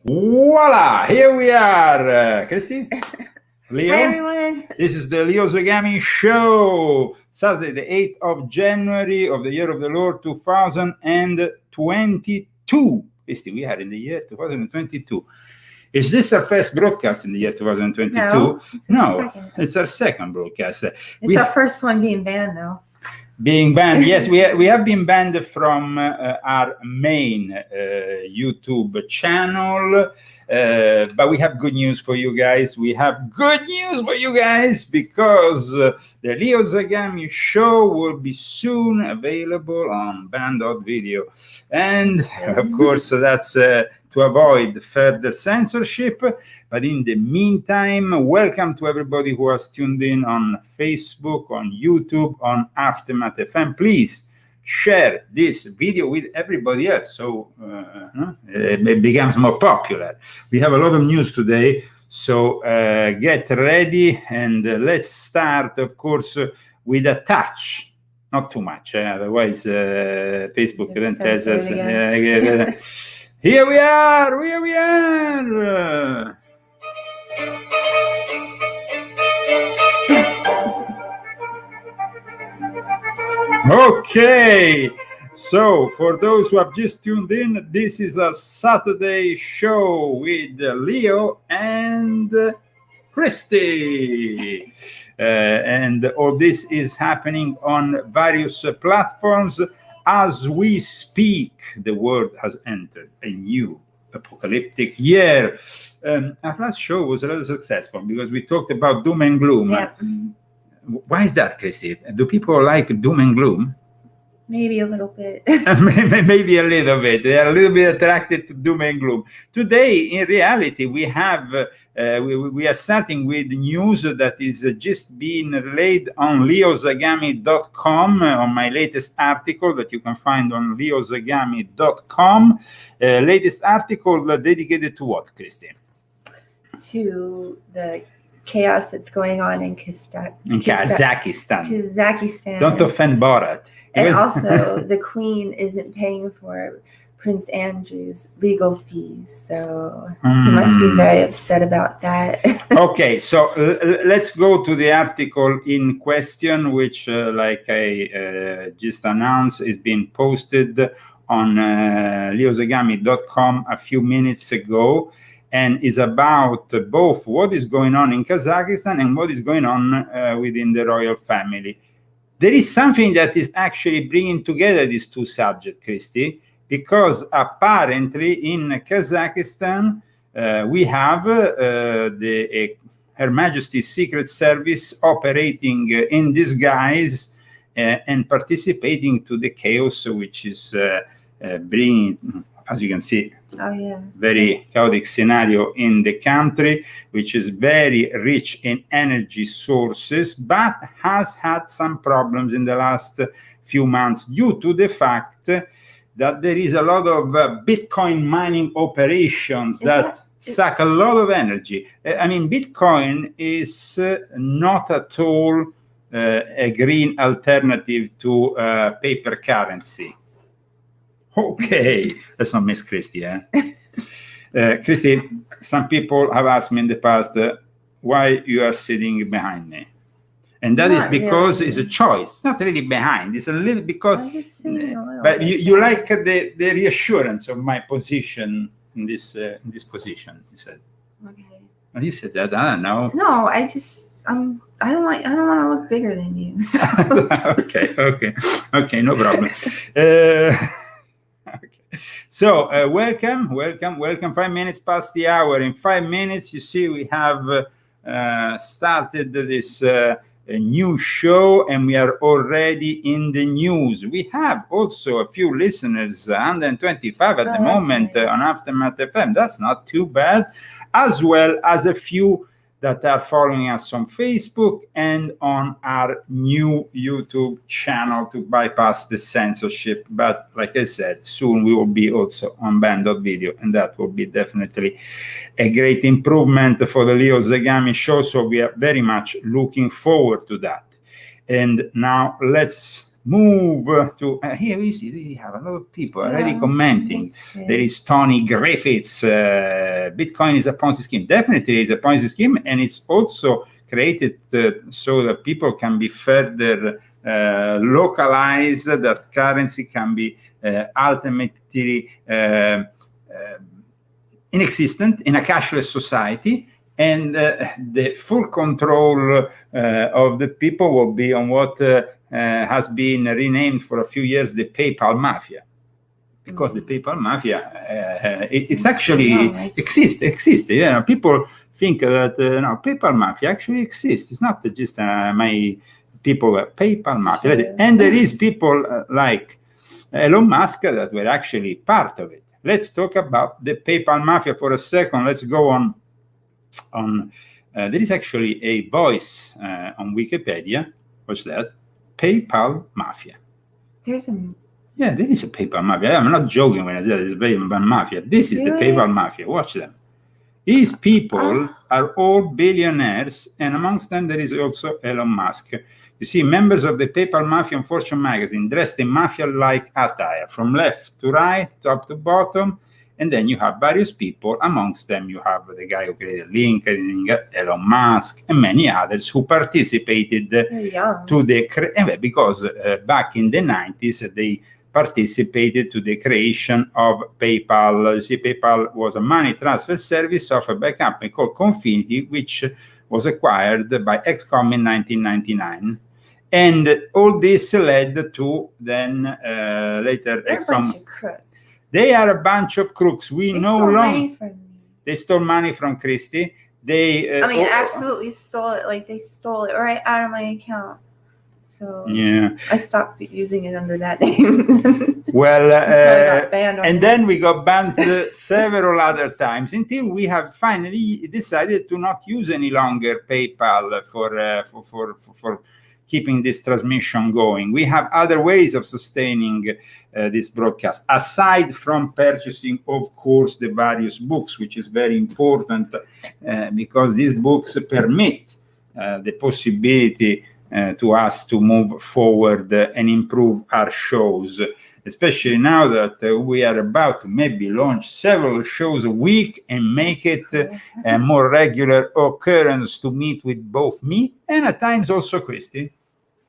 Voila! Here we are, Christy. Leo. Hi, everyone. This is the Leo Zagami show. Saturday, the 8th of January of the year of the Lord 2022. Christy, we are in the year 2022. Is this our first broadcast in the year 2022? No, it's our second broadcast. It's our first one being banned, though. Being banned, yes, we have been banned from our main YouTube channel, but we have good news for you guys. Because the Leo Zagami show will be soon available on band.video. And of course, that's to avoid further censorship. But in the meantime, welcome to everybody who has tuned in on Facebook, on YouTube, on Aftermath FM. Please share this video with everybody else so it becomes more popular. We have a lot of news today, so get ready, and let's start, of course, with a touch. Not too much, otherwise Facebook then tells us. Here we are. Okay, so for those who have just tuned in, this is a Saturday show with Leo and Christy. And all this is happening on various platforms. As we speak, the world has entered a new apocalyptic year. Our last show was a little successful because we talked about doom and gloom. Yeah. Why is that, Christy? Do people like doom and gloom? Maybe a little bit. Maybe a little bit. They are a little bit attracted to doom and gloom. Today, in reality, we have we are starting with news that is just being relayed on leozagami.com, on my latest article that you can find on leozagami.com. Latest article dedicated to what, Christy? To the chaos that's going on in Kazakistan. Don't offend Borat. And also, the Queen isn't paying for Prince Andrew's legal fees, so he must be very upset about that. Okay, so let's go to the article in question, which, like I just announced, is being posted on leozagami.com a few minutes ago, and is about both what is going on in Kazakhstan and what is going on within the royal family. There is something that is actually bringing together these two subjects, Christy, because apparently in Kazakhstan we have Her Majesty's Secret Service operating in disguise and participating to the chaos, which is bringing, as you can see, very chaotic scenario in the country, which is very rich in energy sources, but has had some problems in the last few months due to the fact that there is a lot of Bitcoin mining operations that suck a lot of energy. I mean, Bitcoin is not at all a green alternative to paper currency. Okay, let's not miss Christy. Christy, some people have asked me in the past why you are sitting behind me. And that is because it's a choice. It's not really behind. It's a little because, but you like the reassurance of my position in this position. You said. Okay. Well, you said that. I don't know. No, I don't want to look bigger than you. So. Okay, no problem. Okay. So welcome. 5 minutes past the hour. In 5 minutes, you see, we have started this new show, and we are already in the news. We have also a few listeners, 125 at the moment, on Aftermath FM. That's not too bad, as well as a few that are following us on Facebook and on our new YouTube channel to bypass the censorship. But like I said, soon we will be also on band.video, and that will be definitely a great improvement for the Leo Zagami show. So we are very much looking forward to that. And now let's move to here we see we have a lot of people already commenting. There is Tony Griffiths, Bitcoin is a Ponzi scheme. Definitely is a Ponzi scheme, and it's also created so that people can be further localized, that currency can be ultimately inexistent in a cashless society, and the full control of the people will be on what has been renamed for a few years the PayPal Mafia. Because the PayPal Mafia, it's actually exists. Yeah, people think that PayPal Mafia actually exists. It's not just my people, PayPal Mafia. True. And there is people like Elon Musk that were actually part of it. Let's talk about the PayPal Mafia for a second. Let's go on. There is actually a voice on Wikipedia. What's that? PayPal Mafia. There's a... Yeah, there is a PayPal Mafia. I'm not joking when I say it's a PayPal Mafia. This is the PayPal Mafia. Watch them. These people are all billionaires, and amongst them there is also Elon Musk. You see, members of the PayPal Mafia on Fortune magazine dressed in mafia-like attire, from left to right, top to bottom, and then you have various people. Amongst them, you have the guy who created LinkedIn, Elon Musk, and many others who participated to the because back in the 90s they participated to the creation of PayPal. You see, PayPal was a money transfer service of a big company called Confinity, which was acquired by XCOM in 1999. And all this led to then later They're a bunch of crooks. They are a bunch of crooks. We They no stole longer. money from me. They stole money from Christie. They. Absolutely stole it. Like, they stole it right out of my account. So yeah, I stopped using it under that name. Well, and then we got banned several other times until we have finally decided to not use any longer PayPal for keeping this transmission going. We have other ways of sustaining this broadcast, aside from purchasing, of course, the various books, which is very important because these books permit the possibility to us to move forward and improve our shows, especially now that we are about to maybe launch several shows a week and make it a more regular occurrence to meet with both me and at times also Christy.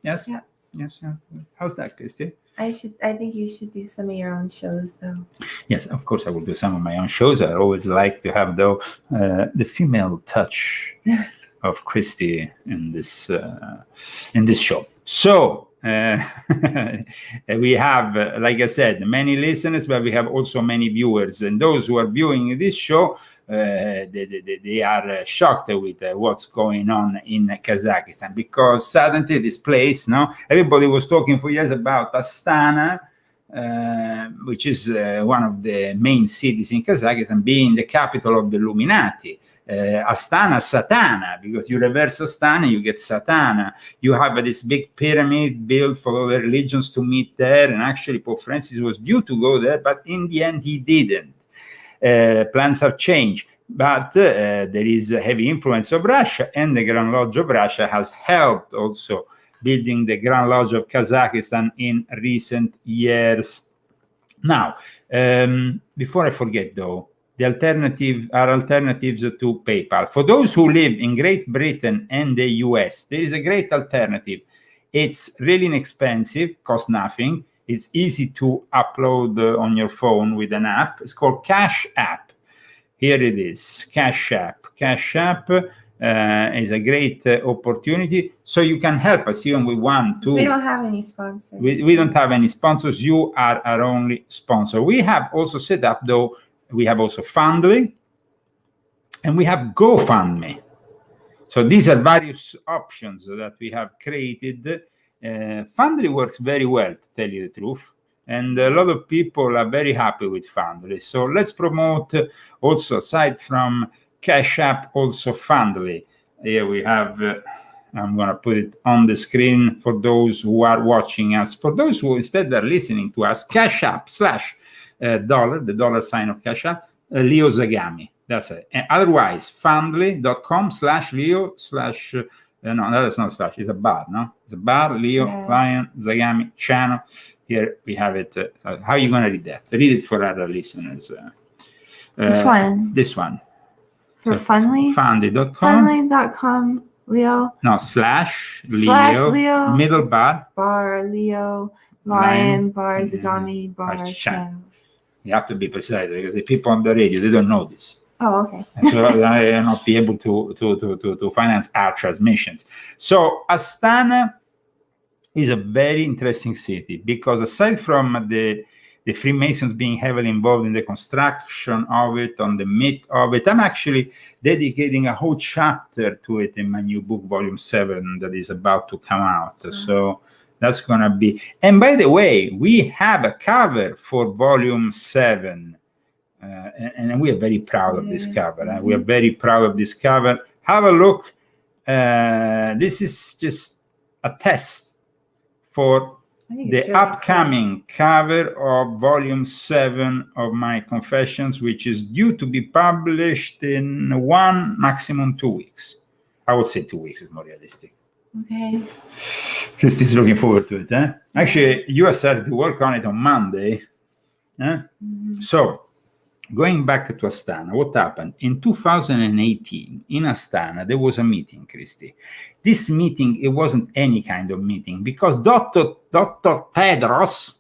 Yes? Yeah. Yes. Yeah. How's that, Christy? I think you should do some of your own shows, though. Yes, of course I will do some of my own shows. I always like to have, though, the female touch of Christy in this show. So we have, like I said, many listeners, but we have also many viewers. And those who are viewing this show, they are shocked with what's going on in Kazakhstan, because suddenly this place, everybody was talking for years about Astana, which is one of the main cities in Kazakhstan, being the capital of the Illuminati. Astana, Satana, because you reverse Astana, you get Satana. You have this big pyramid built for all the religions to meet there, and actually Pope Francis was due to go there, but in the end he didn't. Plans have changed, but there is a heavy influence of Russia, and the Grand Lodge of Russia has helped also building the Grand Lodge of Kazakhstan in recent years. Now, before I forget though, the alternatives to PayPal. For those who live in Great Britain and the US, there is a great alternative. It's really inexpensive, costs nothing. It's easy to upload on your phone with an app. It's called CashApp. Here it is, CashApp. CashApp is a great opportunity. So you can help us even with one, two. We don't have any sponsors. We don't have any sponsors. You are our only sponsor. We have also set up, though, we have also Fundly, and we have GoFundMe. So these are various options that we have created. Fundly works very well, to tell you the truth, and a lot of people are very happy with Fundly. So let's promote also, aside from Cash App, also Fundly. Here we have, I'm going to put it on the screen for those who are watching us. For those who instead are listening to us, Cash App / dollar, the dollar sign of Cash App, Leo Zagami. That's it. And otherwise, fundly.com / Leo / no, that's not slash. It's a bar, no? It's a bar, Leo, Lion, Zagami, channel. Here we have it. How are you going to read that? Read it for other listeners. Which one? This one. For Funly? Funly.com. Funly.com, Leo. No, /Leo, Leo. middle bar. Bar, Leo, Lion, bar, and Zagami, bar, channel. You have to be precise because the people on the radio, they don't know this. Oh, okay. So I will not be able to finance our transmissions. So Astana is a very interesting city because aside from the Freemasons being heavily involved in the construction of it, on the myth of it, I'm actually dedicating a whole chapter to it in my new book, Volume 7, that is about to come out. So that's going to be... And by the way, we have a cover for Volume 7. And we are very proud of this cover. We are very proud of this cover. Have a look. This is just a test for the really upcoming cover of Volume 7 of my Confessions, which is due to be published in 1, maximum 2 weeks. I would say 2 weeks is more realistic. Okay. Christy's looking forward to it. Actually, you have started to work on it on Monday. So, going back to Astana, what happened? In 2018, in Astana, there was a meeting, Christy. This meeting, it wasn't any kind of meeting because Dr. Tedros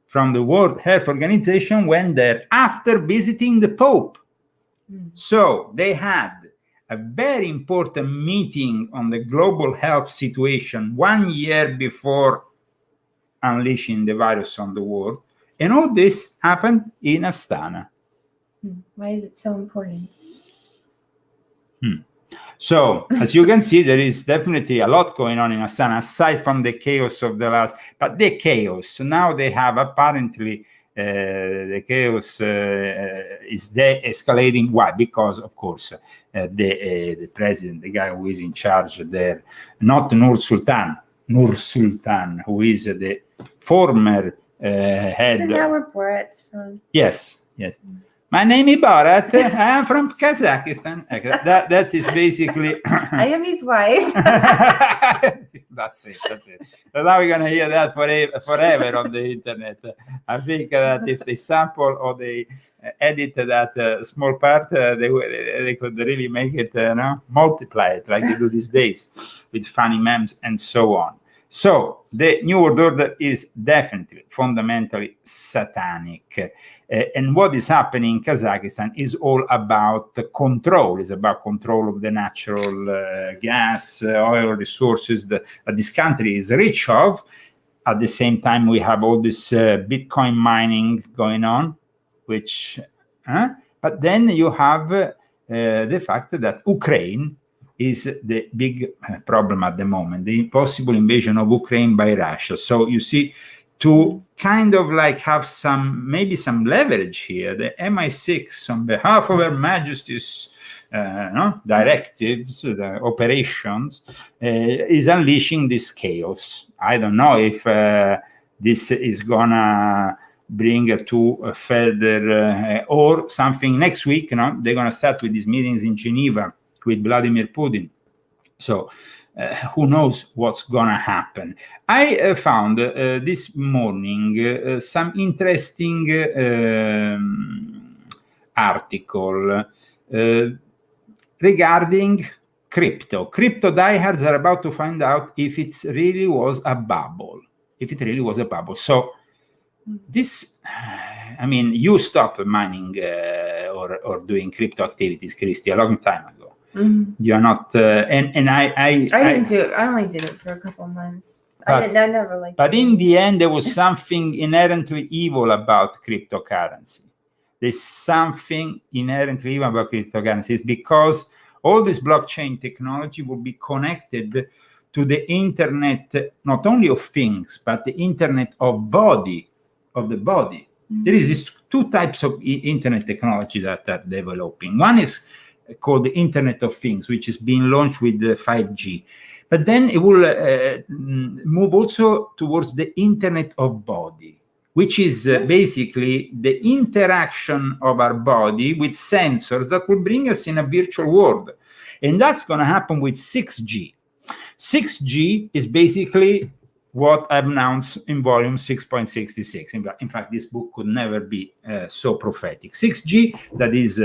from the World Health Organization went there after visiting the Pope. So they had a very important meeting on the global health situation 1 year before unleashing the virus on the world. And all this happened in Astana. Why is it so important? So, as you can see, there is definitely a lot going on in Astana, aside from the chaos of the last... But the chaos, so now they have apparently... the chaos is de-escalating. Why? Because, of course, the president, the guy who is in charge there, not Nur Sultan, who is the former... Isn't that where Borat's from? Yes. My name is Borat. I am from Kazakistan. That is basically... I am his wife. That's it. So now we're going to hear that forever on the internet. I think that if they sample or they edit that small part, they could really make it, multiply it like they do these days with funny memes and so on. So the New World Order is definitely fundamentally satanic. And what is happening in Kazakhstan is all about control. It's about control of the natural gas, oil resources that this country is rich of. At the same time, we have all this Bitcoin mining going on, which... but then you have the fact that Ukraine is the big problem at the moment, the possible invasion of Ukraine by Russia. So you see, to kind of like have maybe some leverage here, the MI6 on behalf of Her Majesty's directives, the operations, is unleashing this chaos. I don't know if this is gonna bring to further or something next week. They're gonna start with these meetings in Geneva with Vladimir Putin. So who knows what's going to happen. I found this morning some interesting article regarding crypto. Crypto diehards are about to find out if it really was a bubble. So this, you stopped mining or doing crypto activities, Christy, a long time ago. You're not, and I didn't do it. I only did it for a couple months. I never liked it. But in the end, there was something inherently evil about cryptocurrency. There's something inherently evil about cryptocurrencies because all this blockchain technology will be connected to the internet, not only of things, but the internet of the body. There is these two types of internet technology that are developing. One is called the Internet of Things, which is being launched with the 5G. But then it will move also towards the Internet of Body, which is basically the interaction of our body with sensors that will bring us in a virtual world. And that's going to happen with 6G. 6G is basically what I've announced in volume 6.66. In fact, this book could never be so prophetic. 6G, that is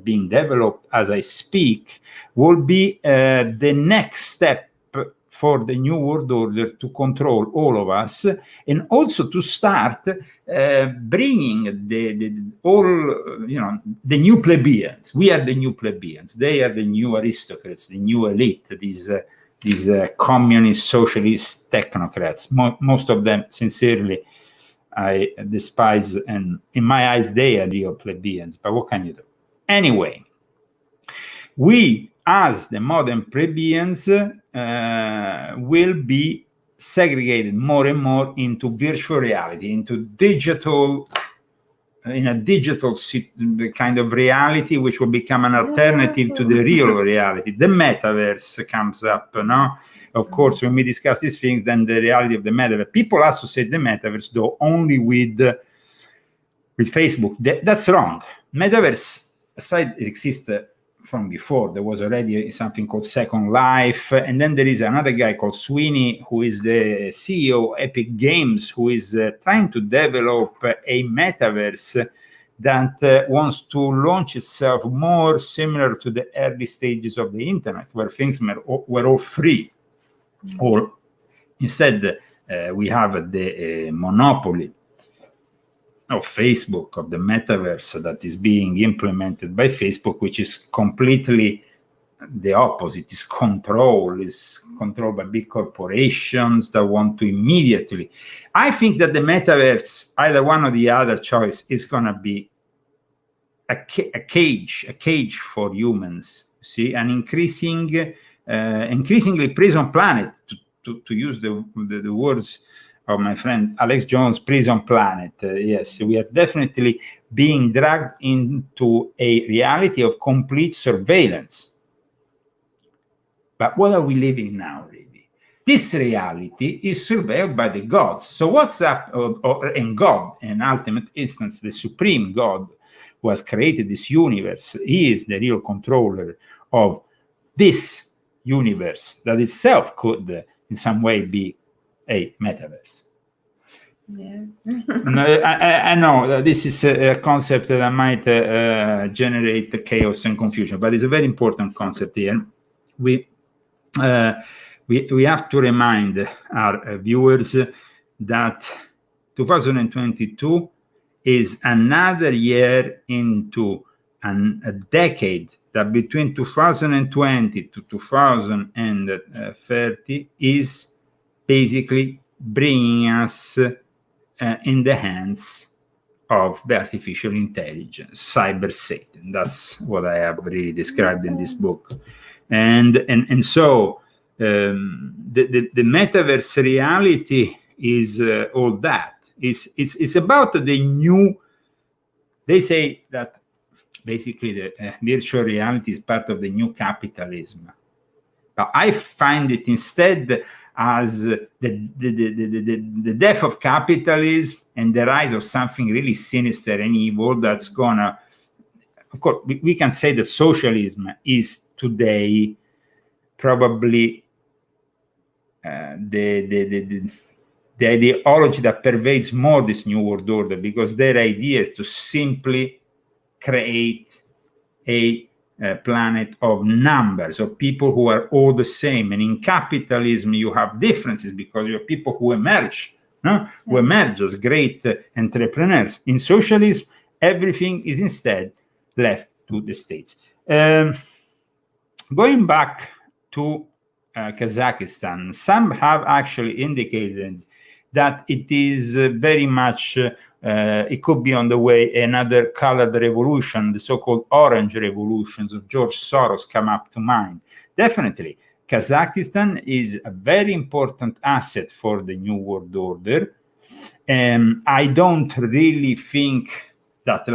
being developed as I speak, will be the next step for the New World Order to control all of us, and also to start bringing the new plebeians. We are the new plebeians. They are the new aristocrats, the new elite, these communist, socialist technocrats. Most of them, sincerely, I despise, and in my eyes, they are real plebeians. But what can you do? Anyway, we, as the modern plebeians, will be segregated more and more into virtual reality, into digital, in a digital kind of reality, which will become an alternative to the real reality. The metaverse comes up, no? Of course, when we discuss these things, then the reality of the metaverse. People associate the metaverse, though, only with Facebook. That's wrong. Metaverse, aside, it exists from before. There was already something called Second Life, and then there is another guy called Sweeney, who is the CEO of Epic Games, who is trying to develop a metaverse that wants to launch itself more similar to the early stages of the internet, where things were all free. Or instead, we have the monopoly of Facebook, of the metaverse that is being implemented by Facebook, which is completely the opposite. Is controlled by big corporations that want to immediately. I think that the metaverse, either one or the other choice, is going to be a cage for humans. See, an increasingly prison planet, to use the words of my friend Alex Jones, prison planet. Yes, we are definitely being dragged into a reality of complete surveillance. But what are we living now, really? This reality is surveilled by the gods. So what's up, and God, in ultimate instance, the supreme God who has created this universe, he is the real controller of this universe that itself could in some way be a metaverse. Yeah. I know this is a concept that might generate chaos and confusion, but it's a very important concept here. We have to remind our viewers that 2022 is another year into a decade that between 2020 to 2030 is basically bringing us in the hands of the artificial intelligence, cyber Satan. That's what I have really described in this book. And so the metaverse reality is all that. It's about the new. They say that basically the virtual reality is part of the new capitalism. But I find it instead as the death of capitalism and the rise of something really sinister and evil that's gonna. Of course, we can say that socialism is today probably the ideology that pervades more this new world order, because their idea is to simply create a planet of numbers, of people who are all the same. And in capitalism, you have differences because you have people who emerge, who emerge as great entrepreneurs. In socialism, everything is instead left to the states. Going back to Kazakhstan, some have actually indicated that it is very much, it could be on the way, another colored revolution, the so-called orange revolutions of George Soros come up to mind. Definitely, Kazakhstan is a very important asset for the New World Order. I don't really think that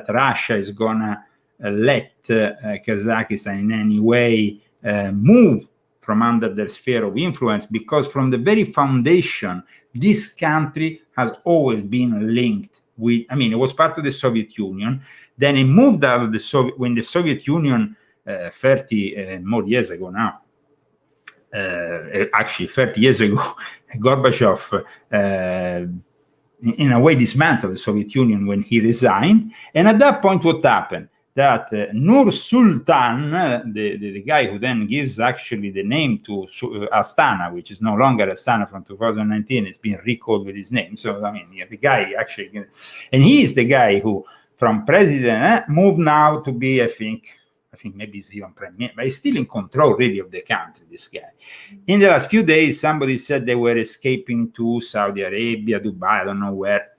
Russia is going to let Kazakhstan in any way move from under their sphere of influence, because from the very foundation, this country has always been linked with, it was part of the Soviet Union, then it moved out of the Soviet, when the Soviet Union 30 more years ago now, actually 30 years ago, Gorbachev in a way dismantled the Soviet Union when he resigned. And at that point, what happened? That Nur Sultan, the guy who then gives actually the name to Astana, which is no longer Astana from 2019, it's been recalled with his name. So, I mean, the guy actually, and he is the guy who, from president, moved now to be, I think maybe he's even prime minister, but he's still in control really of the country, this guy. In the last few days, somebody said they were escaping to Saudi Arabia, Dubai, I don't know where,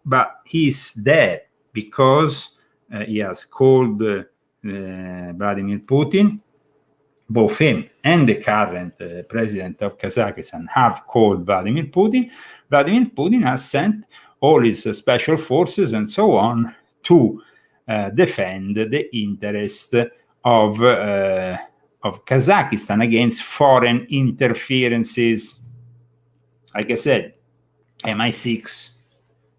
but he's dead because he has called Vladimir Putin. Both him and the current president of Kazakhstan have called Vladimir Putin. Vladimir Putin has sent all his special forces and so on to defend the interest of Kazakhstan against foreign interferences. Like I said, MI6,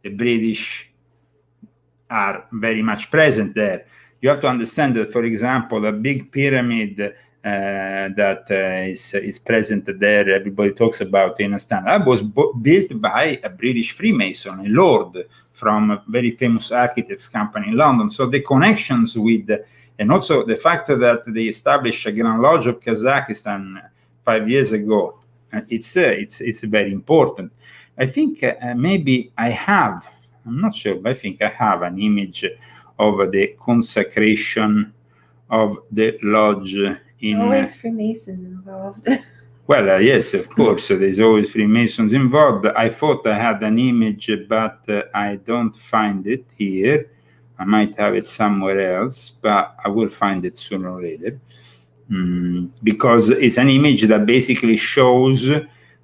the British, are very much present there. You have to understand that, for example, a big pyramid that is present there, everybody talks about in Astana, was built by a British Freemason, a lord from a very famous architects company in London. So the connections with, and also the fact that they established a Grand Lodge of Kazakhstan 5 years ago, it's very important. I think maybe I'm not sure, but I think I have an image of the consecration of the lodge in... Always Freemasons involved. Well, yes, of course, there's always Freemasons involved. I thought I had an image, but I don't find it here. I might have it somewhere else, but I will find it sooner or later. Because it's an image that basically shows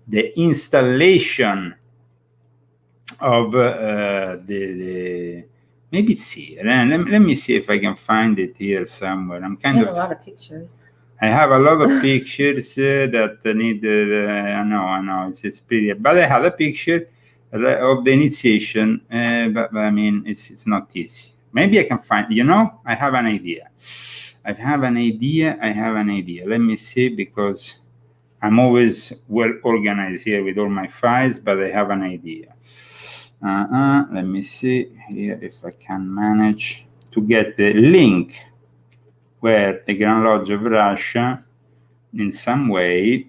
the installation of the maybe it's here. Let me see if I can find it here somewhere. I have a lot of pictures. I have a lot of pictures that need. I know, it's pretty. But I have a picture of the initiation. But I mean, it's not easy. Maybe I can find. I have an idea. I have an idea. Let me see, because I'm always well organized here with all my files, but I have an idea. Let me see here if I can manage to get the link where the Grand Lodge of Russia in some way,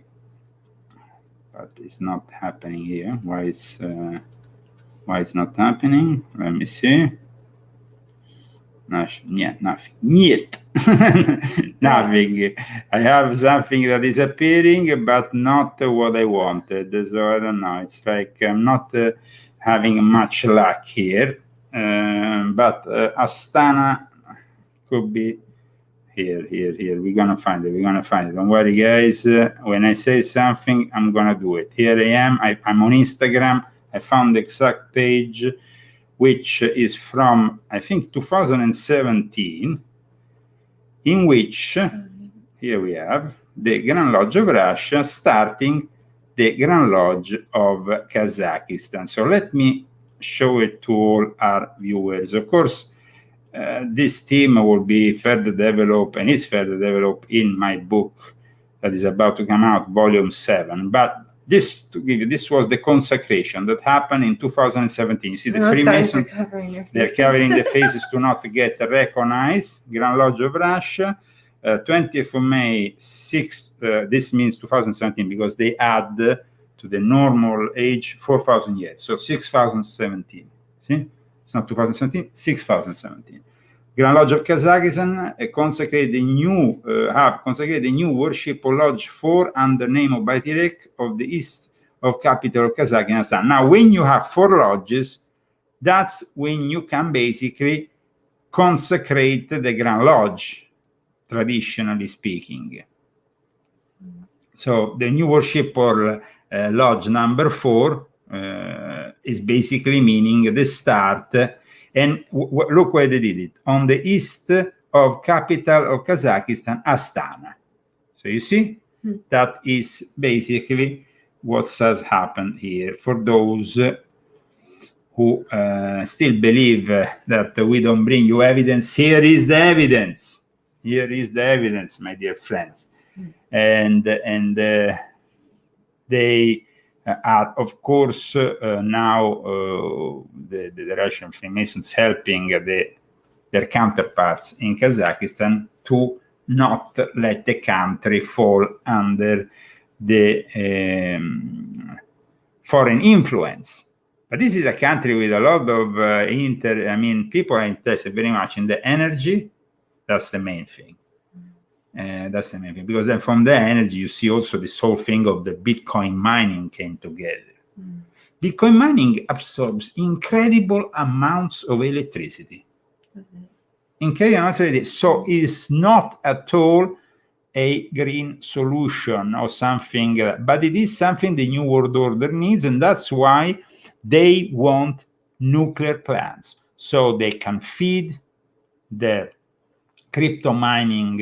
but it's not happening here. Why it's not happening? Let me see. Nothing. Yet. Nothing. I have something that is appearing, but not what I wanted. So I don't know. It's like I'm not having much luck here. But Astana could be here. We're gonna find it. Don't worry, guys. When I say something, I'm gonna do it. Here I am. I'm on Instagram. I found the exact page, which is from, I think, 2017, in which, here we have, the Grand Lodge of Russia starting the Grand Lodge of Kazakhstan. So let me show it to all our viewers. Of course, this theme will be further developed, and is further developed in my book that is about to come out, Volume 7. But this was the consecration that happened in 2017. You see the Freemasons, they're covering their faces to not get recognized. Grand Lodge of Russia, 20th of May, this means 2017, because they add to the normal age 4,000 years. So 6,017. See? It's not 2017, 6,017. Grand Lodge of Kazakhstan consecrated a new worship lodge 4 under name of Baitirek of the east of capital of Kazakhstan. Now, when you have 4 lodges, that's when you can basically consecrate the Grand Lodge, traditionally speaking. So the new worship lodge number 4 is basically meaning the start. And look where they did it, on the east of capital of Kazakhstan, Astana. So you see, that is basically what has happened here. For those who still believe that we don't bring you evidence, here is the evidence. Here is the evidence, my dear friends. And they are, of course, now the Russian Freemasons helping their counterparts in Kazakhstan to not let the country fall under the foreign influence. But this is a country with a lot of people are interested very much in the energy. That's the main thing. That's the main thing, because then from the energy you see also this whole thing of the Bitcoin mining came together. Bitcoin mining absorbs incredible amounts of electricity. Incredible amounts of electricity. So it's not at all a green solution or something, but it is something the New World Order needs, and that's why they want nuclear plants, so they can feed their crypto mining,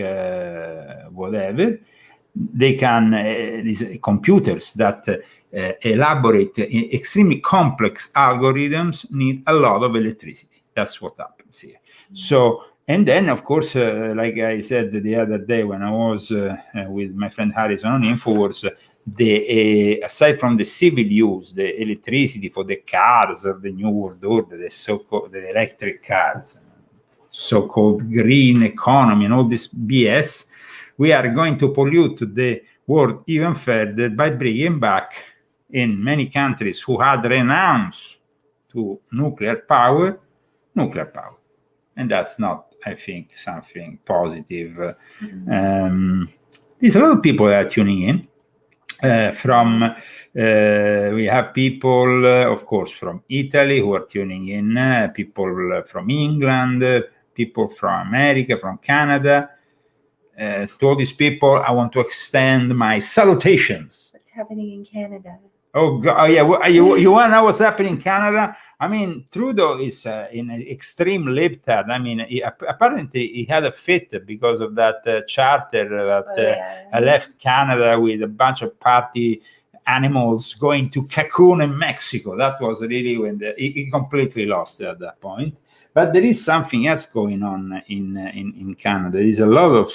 whatever. They can, these computers that elaborate extremely complex algorithms need a lot of electricity. That's what happens here. So, and then, of course, like I said the other day when I was with my friend Harrison on InfoWars, aside from the civil use, the electricity for the cars of the New World Order, the electric cars, so-called green economy and all this BS, we are going to pollute the world even further by bringing back, in many countries who had renounced to nuclear power. And that's not, I think, something positive. There's a lot of people that are tuning in. We have people, of course, from Italy who are tuning in, people from England, people from America, from Canada. To all these people, I want to extend my salutations. What's happening in Canada? Oh, God, oh yeah, you want to know what's happening in Canada? I mean, Trudeau is in an extreme libtard. I mean, apparently he had a fit because of that charter that left Canada with a bunch of party animals going to Cancun in Mexico. That was really when he completely lost it at that point. But there is something else going on in Canada. There is a lot of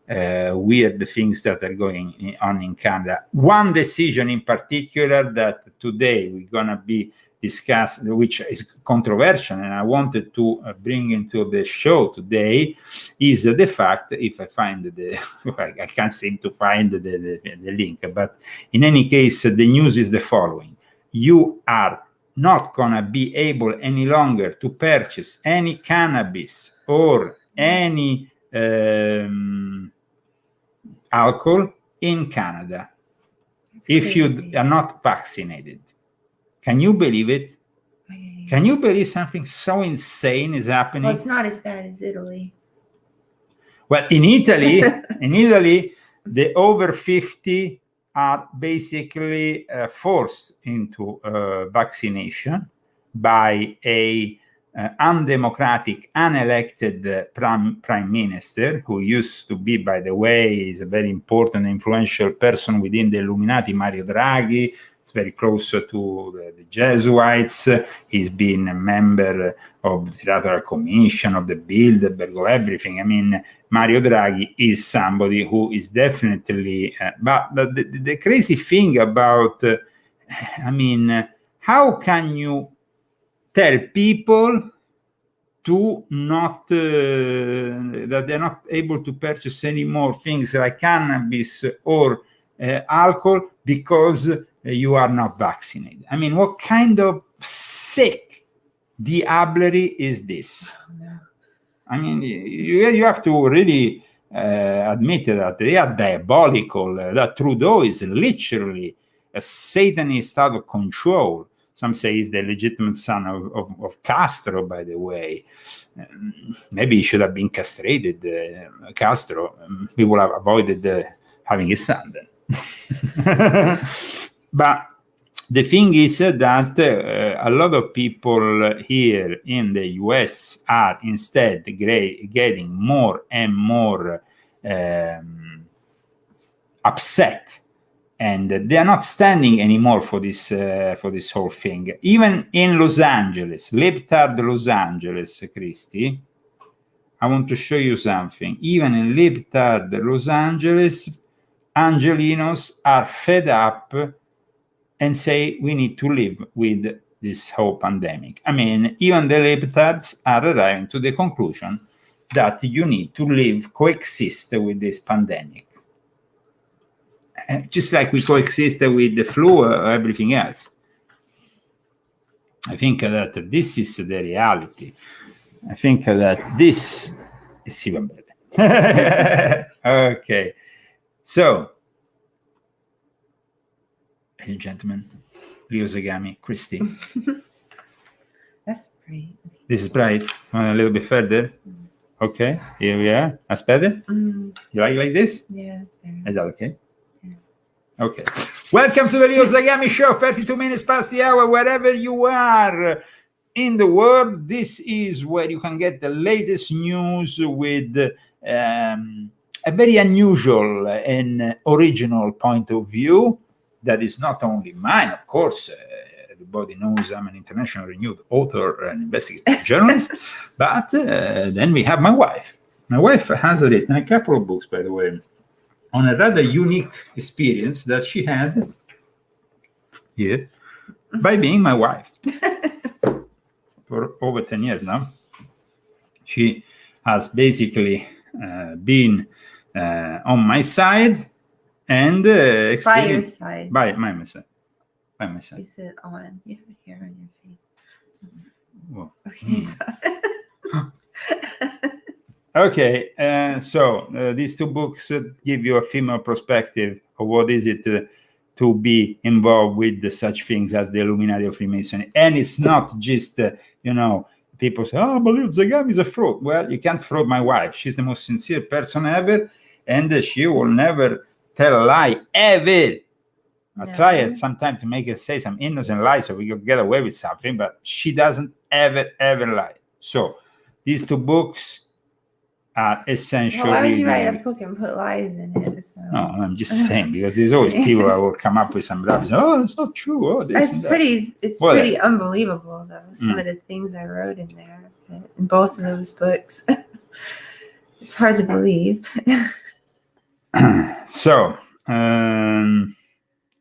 weird things that are going on in Canada. One decision in particular that today we're going to be discussing, which is controversial, and I wanted to bring into the show today, is the fact, if I find I can't seem to find the link, but in any case, the news is the following. You are not going to be able any longer to purchase any cannabis or any alcohol in Canada if you are not vaccinated. Can you believe it? Can you believe something so insane is happening? Well, it's not as bad as Italy. Well, in Italy, the over 50 are basically forced into vaccination by a undemocratic, unelected prime minister, who used to be, by the way, is a very important, influential person within the Illuminati, Mario Draghi. It's very close to the Jesuits. He's been a member of the Theatrical Commission, of the Bilderberg, of everything. I mean, Mario Draghi is somebody who is definitely... but the crazy thing about... how can you tell people to not... that they're not able to purchase any more things like cannabis or alcohol because you are not vaccinated? I mean, what kind of sick diablerie is this? Oh, no. I mean, you have to really admit that they are diabolical, that Trudeau is literally a Satanist out of control. Some say he's the legitimate son of Castro, by the way. Maybe he should have been castrated, Castro. We would have avoided having his son then. But the thing is that a lot of people here in the US are instead getting more and more upset, and they are not standing anymore for this whole thing. Even in Los Angeles, libtard Los Angeles, Christy, I want to show you something. Even in libtard Los Angeles, Angelinos are fed up and say we need to live with this whole pandemic. I mean, even the libtards are arriving to the conclusion that you need to live, coexist with this pandemic. Just like we coexist with the flu or everything else. I think that this is the reality. I think that this is even better. Okay. So, ladies and gentlemen, Leo Zagami, Christy. That's bright. This is bright. A little bit further. Okay, here we are. That's better? You like this? Yeah, it's better. Is that okay? Yeah. Okay. Welcome to the Leo Zagami Show, 32 minutes past the hour, wherever you are in the world. This is where you can get the latest news with a very unusual and original point of view. That is not only mine, of course. Everybody knows I'm an international renewed author and investigative journalist. But then we have my wife. My wife has written a couple of books, by the way, on a rather unique experience that she had here by being my wife for over 10 years now. She has basically been on my side and by your side. By my side. By my side. You sit on. You have hair on your face. Whoa. Okay, Okay, so these two books give you a female perspective of what is it to be involved with such things as the Illuminati of Freemasonry. And it's not just, people say, oh, but Zagami is a fraud. Well, you can't fraud my wife. She's the most sincere person ever, and she will never tell a lie, ever. I try sometimes to make her say some innocent lies so we can get away with something, but she doesn't ever lie. So these two books are essentially... Well, why would you write a book and put lies in it? So. No, I'm just saying, because there's always people that will come up with some rubbish. Oh, it's not true. Oh, this it's pretty unbelievable, though, some of the things I wrote in there, in both of those books. It's hard to believe. So,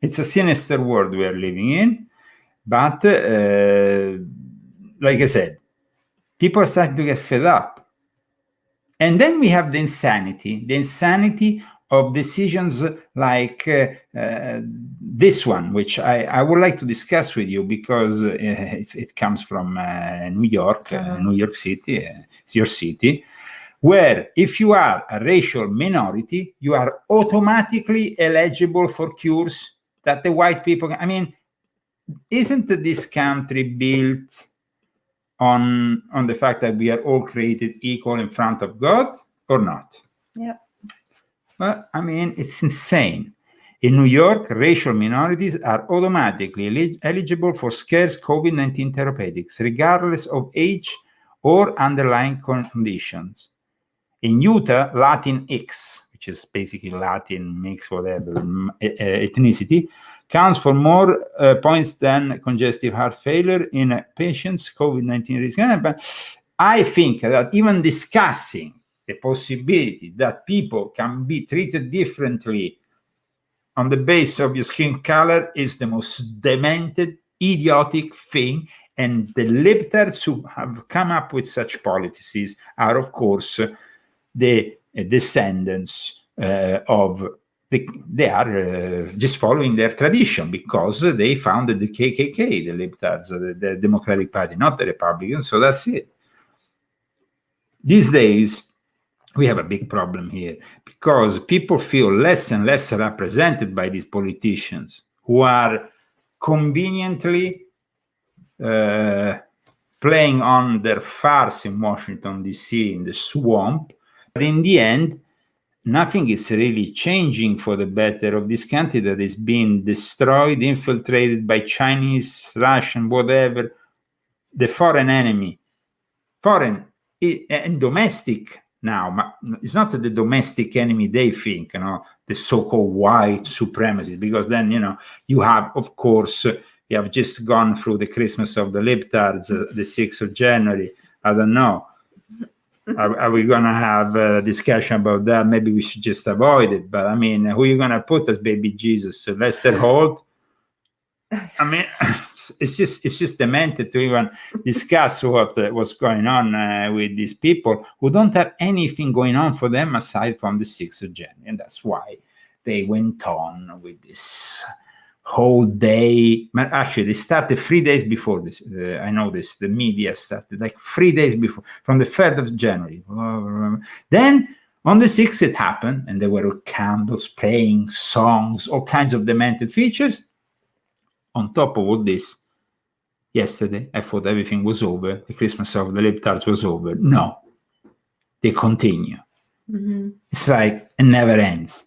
it's a sinister world we are living in, but like I said, people are starting to get fed up. And then we have the insanity of decisions like this one, which I would like to discuss with you because it comes from New York, New York City, it's your city, where if you are a racial minority, you are automatically eligible for cures that the white people... I mean, isn't this country built on the fact that we are all created equal in front of God, or not? Yeah. Well, I mean, it's insane. In New York, racial minorities are automatically eligible for scarce COVID-19 therapeutics, regardless of age or underlying conditions. In Utah, Latinx, which is basically Latin, mix, whatever, ethnicity, counts for more points than congestive heart failure in patients' COVID-19 risk. But I think that even discussing the possibility that people can be treated differently on the basis of your skin color is the most demented, idiotic thing. And the libtards who have come up with such policies are, of course, the descendants of... They are just following their tradition because they founded the KKK, the libtards, the Democratic Party, not the Republicans. So that's it. These days, we have a big problem here because people feel less and less represented by these politicians who are conveniently playing on their farce in Washington, D.C., in the swamp. But in the end, nothing is really changing for the better of this country that is being destroyed, infiltrated by Chinese, Russian, whatever, the foreign enemy. Foreign and domestic now. It's not the domestic enemy they think, the so-called white supremacists, because then, you have, of course, you have just gone through the Christmas of the libtards, the 6th of January. I don't know. Are we going to have a discussion about that? Maybe we should just avoid it. But I mean, who are you going to put as baby Jesus? Lester Holt? I mean, it's just demented to even discuss what's going on with these people who don't have anything going on for them aside from the 6th of January. And that's why they went on with this whole day. Actually, they started 3 days before this. I know this. The media started like 3 days before, from the 3rd of January. Then on the 6th it happened, and there were candles, playing songs, all kinds of demented features. On top of all this, yesterday I thought everything was over. The Christmas of the Libtards was over. No, they continue. Mm-hmm. It's like it never ends.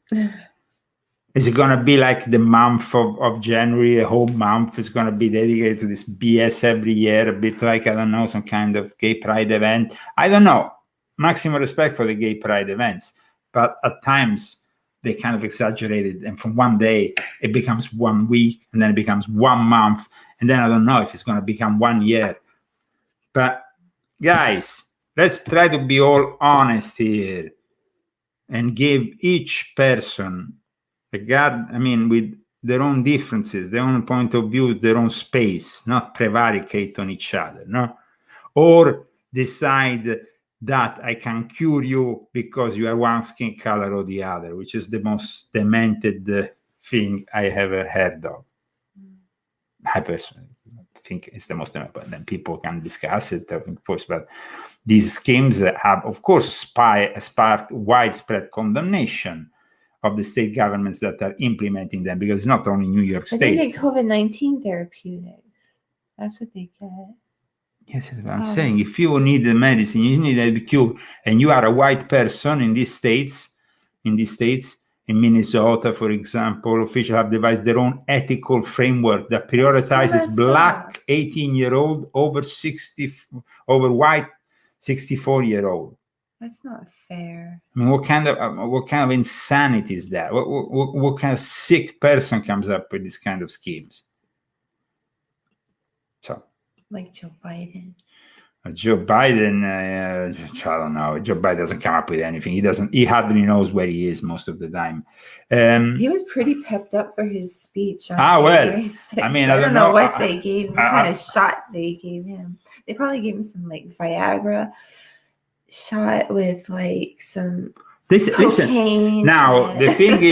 Is it going to be like the month of January, a whole month is going to be dedicated to this BS every year, a bit like, I don't know, some kind of gay pride event? I don't know. Maximum respect for the gay pride events. But at times, they kind of exaggerated. And from one day, it becomes 1 week, and then it becomes 1 month. And then I don't know if it's going to become 1 year. But guys, let's try to be all honest here and give each person with their own differences, their own point of view, their own space, not prevaricate on each other, no? Or decide that I can cure you because you are one skin color or the other, which is the most demented thing I ever heard of. I personally think it's the most demented. Then people can discuss it, of course, but these schemes have, of course, sparked widespread condemnation of the state governments that are implementing them, because it's not only New York State. They get COVID-19 therapeutics. That's what they get. Yes, that's what I'm saying. If you need the medicine, you need a cure, and you are a white person in these states, in Minnesota, for example, officials have devised their own ethical framework that prioritizes black 18-year-old over white 64-year-old. That's not fair. I mean, what kind of insanity is that? What kind of sick person comes up with this kind of schemes? So, like Joe Biden. I don't know. Joe Biden doesn't come up with anything. He hardly knows where he is most of the time. He was pretty pepped up for his speech. Well, I mean, I don't know what they gave him, what kind of shot they gave him. They probably gave him some like Viagra shot with like some cocaine. Listen. Now the thing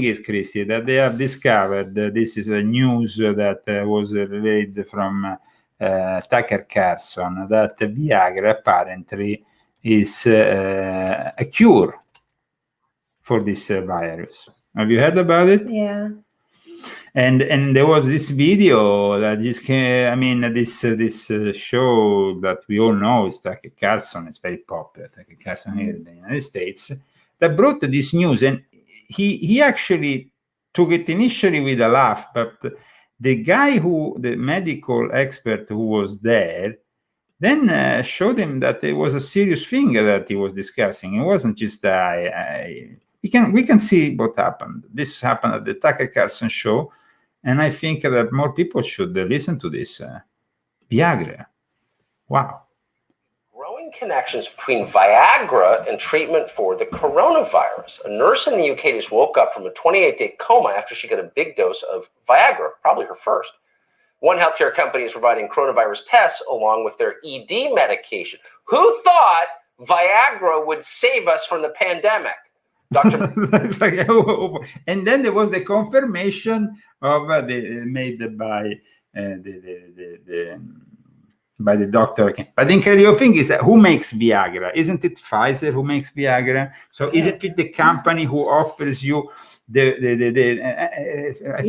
is, Christy, that they have discovered. This is a news that was relayed from Tucker Carlson, that Viagra apparently is a cure for this virus. Have you heard about it? Yeah. And there was this video that this show that we all know is Tucker Carlson. It's very popular, Tucker Carlson here in the United States, that brought this news, and he actually took it initially with a laugh, but the medical expert who was there, then showed him that it was a serious thing that he was discussing. It wasn't just we can see what happened. This happened at the Tucker Carlson show, and I think that more people should listen to this. Viagra. Wow. Growing connections between Viagra and treatment for the coronavirus. A nurse in the UK just woke up from a 28-day coma after she got a big dose of Viagra, probably her first. One healthcare company is providing coronavirus tests along with their ED medication. Who thought Viagra would save us from the pandemic? And then there was the confirmation of made by the doctor. But the incredible thing is that who makes Viagra? Isn't it Pfizer who makes Viagra? So isn't it the company who offers you you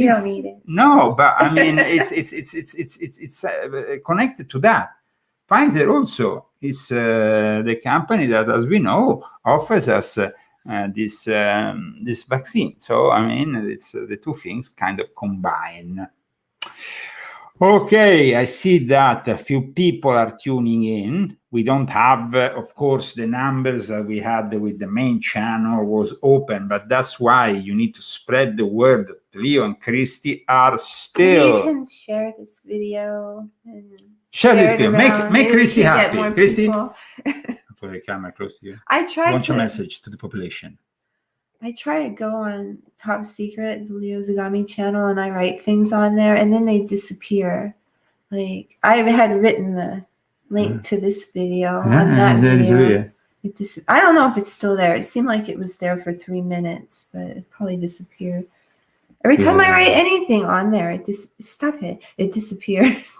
don't need it. No, but I mean it's connected to that. Pfizer also is the company that, as we know, offers us this vaccine. So I mean, it's the two things kind of combine. Okay, I see that a few people are tuning in. We don't have, of course, the numbers that we had with the main channel was open, but that's why you need to spread the word that Leo and Christy are still. You can share this video. And share this video. Make Christy happy. Christy, put the camera close to you. I tried Launch a to. message to the population. I try to go on Top Secret, the Leo Zagami channel, and I write things on there, and then they disappear. Like I had written the link to this video on that video. I don't know if it's still there. It seemed like it was there for 3 minutes, but it probably disappeared. Every time I write anything on there, it just stop it. It disappears.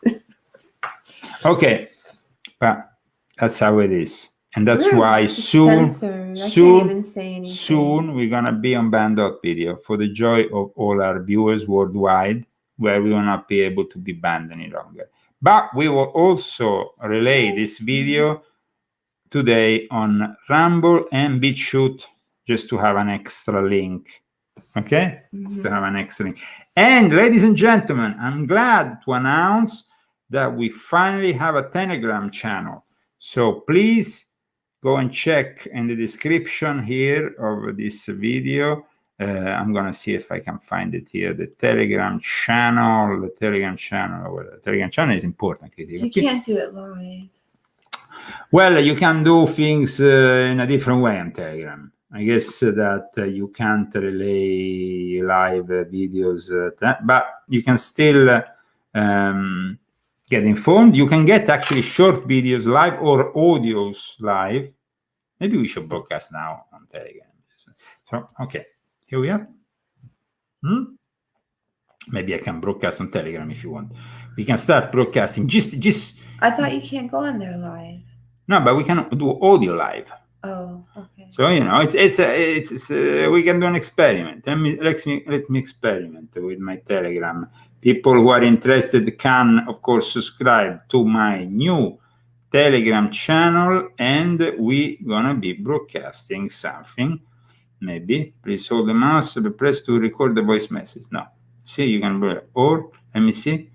Okay, but that's how it is. And that's why soon we're gonna be on ban.video for the joy of all our viewers worldwide, where we will not be able to be banned any longer. But we will also relay this video today on Rumble and BitChute, just to have an extra link. Okay? Just to have an extra link. And ladies and gentlemen, I'm glad to announce that we finally have a Telegram channel. So please go and check in the description here of this video. I'm gonna see if I can find it here. The Telegram channel. The Telegram channel is important. You can't do it live. Well, you can do things in a different way on Telegram. I guess that you can't relay live videos, but you can still get informed. You can get actually short videos live or audios live. Maybe we should broadcast now on Telegram. So, okay, here we are. Maybe I can broadcast on Telegram if you want. We can start broadcasting. Just. I thought you can't go on there live. No, but we can do audio live. Oh, okay. So it's we can do an experiment. Let me experiment with my Telegram. People who are interested can, of course, subscribe to my new Telegram channel, and we gonna be broadcasting something. Maybe please hold the mouse, press to record the voice message. No, see, you can or let me see.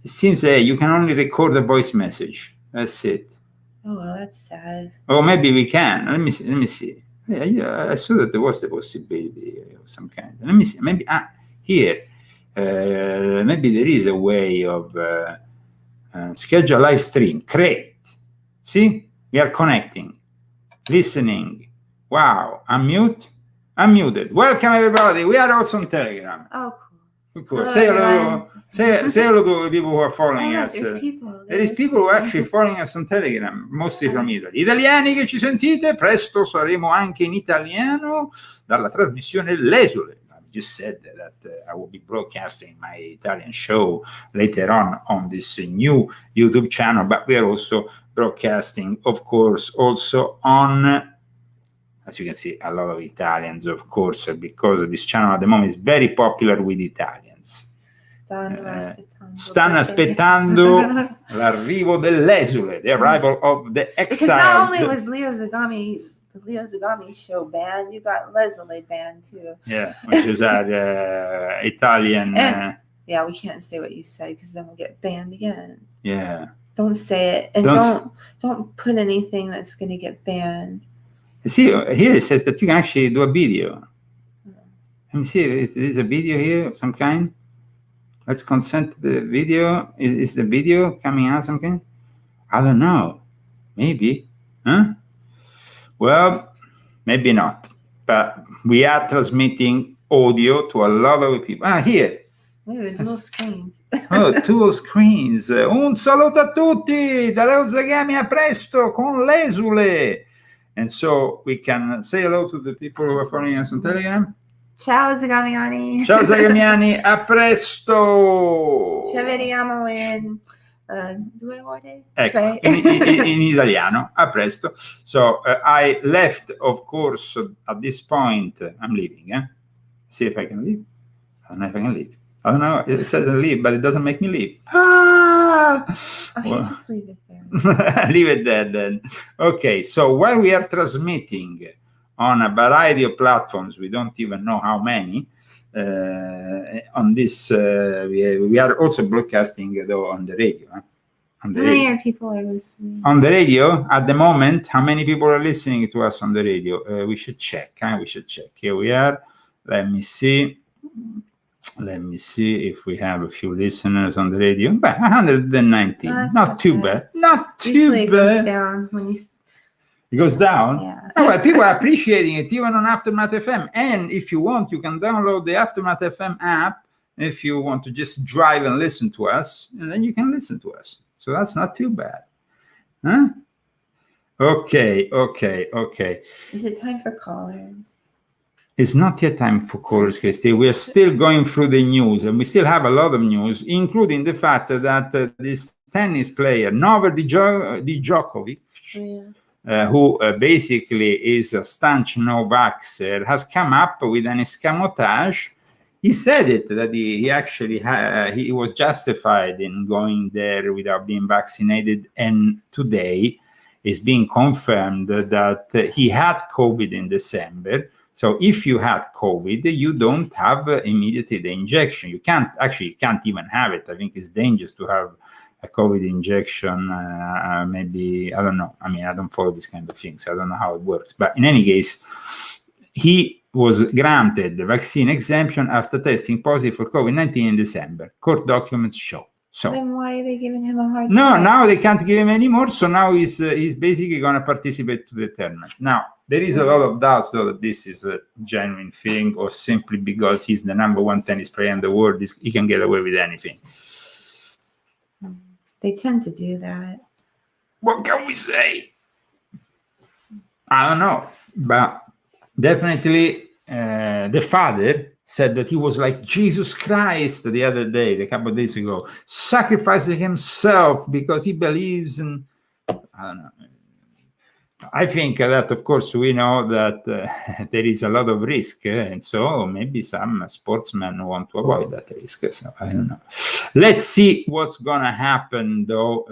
It seems you can only record the voice message. That's it. Oh, well, that's sad. Oh, maybe we can. Let me see. Yeah, I saw that there was the possibility of some kind. Let me see. Maybe here. Maybe there is a way of schedule a live stream. Great. See, we are connecting, listening. Wow, unmuted. Welcome everybody. We are also on Telegram. Oh, cool. Of course. Say hello to the people who are following us. There's people. There is people who are actually following us on Telegram, mostly from Italy. Italiani che ci sentite, presto saremo anche in italiano dalla trasmissione L'Esule. Just said that I will be broadcasting my Italian show later on this new YouTube channel, but we are also broadcasting, of course, also on, as you can see, a lot of Italians, of course, because this channel at the moment is very popular with Italians. Stanno aspettando l'arrivo dell'esule, the arrival of the exile. Because not only was the Leo Zagami show banned, you got Leslie banned too. Yeah, which is our Italian. Yeah, we can't say what you said because then we'll get banned again. Yeah. Don't say it, and don't put anything that's going to get banned. See, here it says that you can actually do a video. Let me see, is a video here of some kind? Let's consent to the video. Is the video coming out something? I don't know. Maybe. Huh? Well, maybe not. But we are transmitting audio to a lot of people. Here. Ooh, dual screens. Oh, dual screens. Un saluto a tutti. Da Leozagami, a presto con l'esule. And so we can say hello to the people who are following us on Telegram. Ciao Zagamiani. Ciao Zagamiani, a presto. Ci vediamo in 2 ore. Ecco, in italiano, a presto. So I left, of course, at this point, I'm leaving. See if I can leave. I don't know if I can leave. I don't know. It says leave, but it doesn't make me leave. Okay, well, just leave it there. Leave it there then. Okay, so while we are transmitting on a variety of platforms, we don't even know how many, on this, we are also broadcasting though on the radio. On the how many people are listening? On the radio, at the moment, how many people are listening to us on the radio? We should check. We should check. Here we are. Let me see. Let me see if we have a few listeners on the radio. But 119. Not too bad. Not too Usually bad. It goes down when you It goes down. Yeah. Oh, well, people are appreciating it even on Aftermath FM. And if you want, you can download the Aftermath FM app if you want to just drive and listen to us, and then you can listen to us. So that's not too bad. Huh? Okay. Is it time for callers? It's not yet time for callers, Christy. We are still going through the news, and we still have a lot of news, including the fact that this tennis player, Novak Djokovic, who basically is a staunch no-vaxxer, has come up with an escamotage. He said it, that he actually he was justified in going there without being vaccinated, and today is being confirmed that he had COVID in December. So if you had COVID, you don't have immediately the injection. You can't even have it. I think it's dangerous to have a COVID injection. Maybe, I don't know. I mean, I don't follow these kind of things. I don't know how it works. But in any case, he was granted the vaccine exemption after testing positive for COVID-19 in December. Court documents show. So then why are they giving him a hard time? No, now they can't give him anymore. So now he's basically going to participate to the tournament. Now, there is a lot of doubts though that this is a genuine thing, or simply because he's the #1 tennis player in the world, he can get away with anything. They tend to do that. What can we say? I don't know, but definitely the father said that he was like Jesus Christ the other day, a couple of days ago, sacrificing himself because he believes in, I don't know. I think that, of course, we know that there is a lot of risk, and so maybe some sportsmen want to avoid that risk. So I don't know. Let's see what's going to happen, though,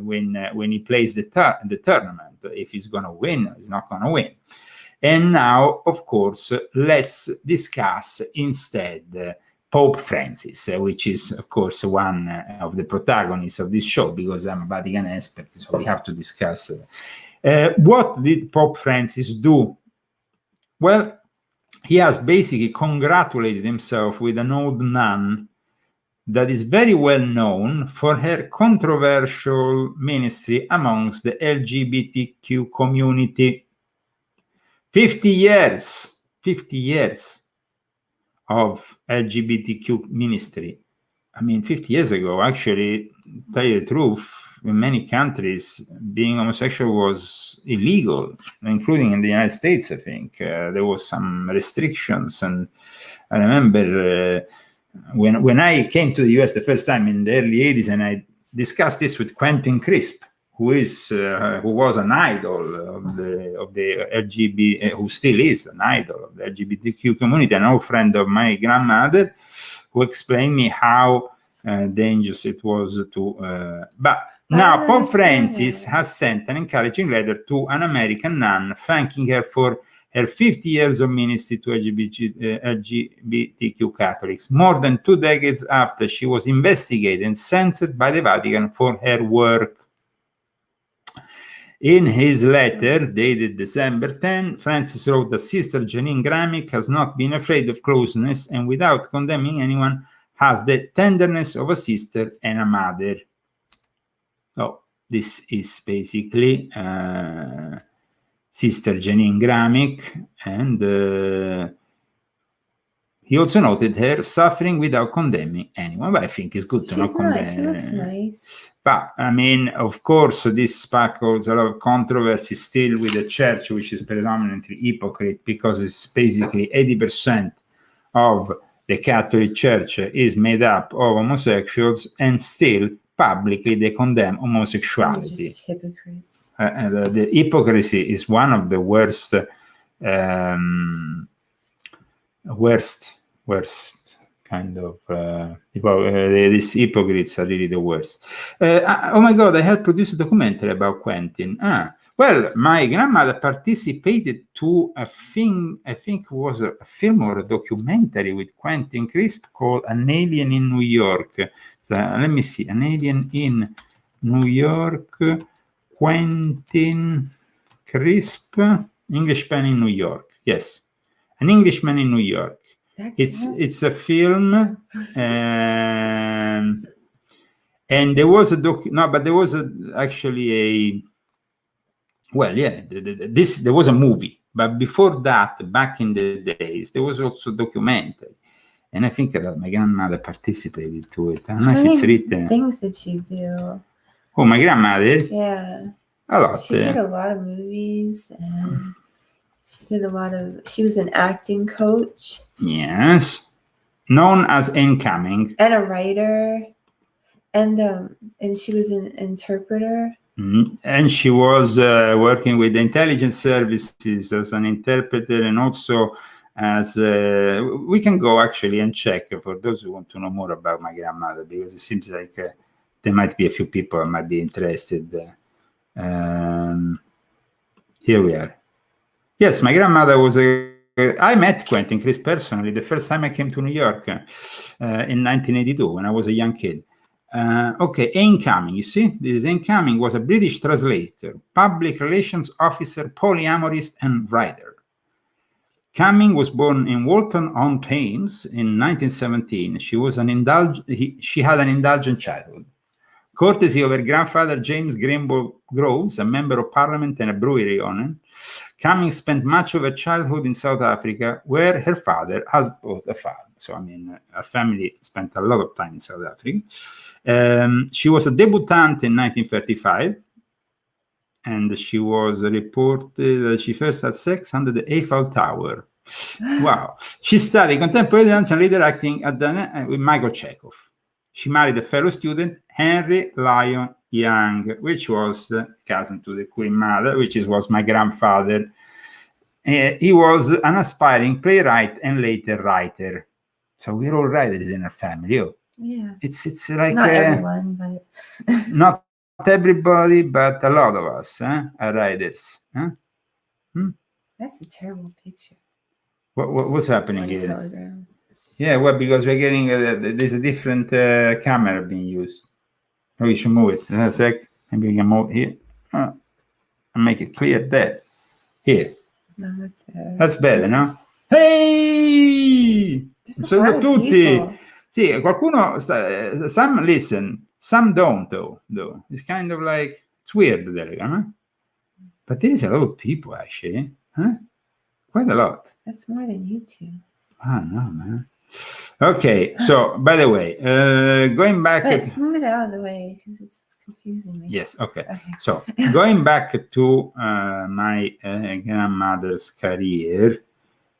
when he plays the tournament. If he's going to win, or he's not going to win. And now, of course, let's discuss instead Pope Francis, which is, of course, one of the protagonists of this show, because I'm a Vatican expert, so we have to discuss. What did Pope Francis do? Well, he has basically congratulated himself with an old nun that is very well known for her controversial ministry amongst the LGBTQ community. 50 years of LGBTQ ministry. I mean, 50 years ago, actually, to tell you the truth, in many countries, being homosexual was illegal, including in the United States, I think. There was some restrictions. And I remember when I came to the US the first time in the early 80s, and I discussed this with Quentin Crisp, who was an idol of the LGBT, who still is an idol of the LGBTQ community, an old friend of my grandmother, who explained me how dangerous it was to. But now Pope Francis has sent an encouraging letter to an American nun, thanking her for her 50 years of ministry to LGBTQ Catholics, more than 2 decades after she was investigated and censored by the Vatican for her work. In his letter, dated December 10, Francis wrote that Sister Janine Gramick has not been afraid of closeness and, without condemning anyone, has the tenderness of a sister and a mother. So this is basically Sister Janine Gramick, and he also noted her suffering without condemning anyone. But I think it's good to not condemn. She looks nice. But, I mean, of course, this sparkles a lot of controversy still with the church, which is predominantly hypocrite, because it's basically 80% of the Catholic Church is made up of homosexuals, and still publicly they condemn homosexuality. Just hypocrites. The hypocrisy is one of the worst kind of these hypocrites are really the worst. Oh my God, I helped produce a documentary about Quentin. Well, my grandmother participated to a thing, I think it was a film or a documentary with Quentin Crisp called An Alien in New York. So, let me see, An Alien in New York, Quentin Crisp, Englishman in New York. Yes, An Englishman in New York. It's a film, and there was actually Well, yeah, there was a movie, but before that, back in the days, there was also documentary, and I think that my grandmother participated to it. I don't know if it's written. Things did she do? Oh, my grandmother? Yeah, A lot. she did a lot of movies, and she did a lot of. She was an acting coach. Yes, known as Incoming, and a writer, and she was an interpreter. And she was working with the intelligence services as an interpreter, and also as we can go actually and check for those who want to know more about my grandmother, because it seems like there might be a few people who might be interested. Here we are. Yes, my grandmother was I met Quentin Chris personally the first time I came to New York in 1982 when I was a young kid. Okay, Incoming, you see, this is Incoming, was a British translator, public relations officer, polyamorist, and writer. Cumming was born in Walton-on-Thames in 1917. She had an indulgent childhood. Courtesy of her grandfather, James Grimble Groves, a member of parliament and a brewery owner, Cumming spent much of her childhood in South Africa, where her father has bought a farm. So, I mean, her family spent a lot of time in South Africa. She was a debutante in 1935, and she was reported that she first had sex under the Eiffel Tower. Wow. She studied contemporary dance and leader acting with Michael Chekhov. She married a fellow student, Henry Lyon Young, which was cousin to the Queen Mother, which was my grandfather. He was an aspiring playwright and later writer. So we're all writers in our family. Oh. Yeah. It's like not everyone, but not everybody, but a lot of us are writers. Huh? That's a terrible picture. What's happening here? Telegram. Yeah, well, because we're getting there's a different camera being used. Oh, we should move it. A sec. Maybe we can move it here and make it clear there. Here. No, that's better. That's better, no? Hey! Saluto a tutti! Sì, qualcuno some listen, some don't though. It's kind of like, it's weird, huh? But there's a lot of people actually, huh? Quite a lot. That's more than you two. Oh, no, man. Okay, so by the way, going back. Move it out of the way because it's confusing me. Yes, okay. So going back to my grandmother's career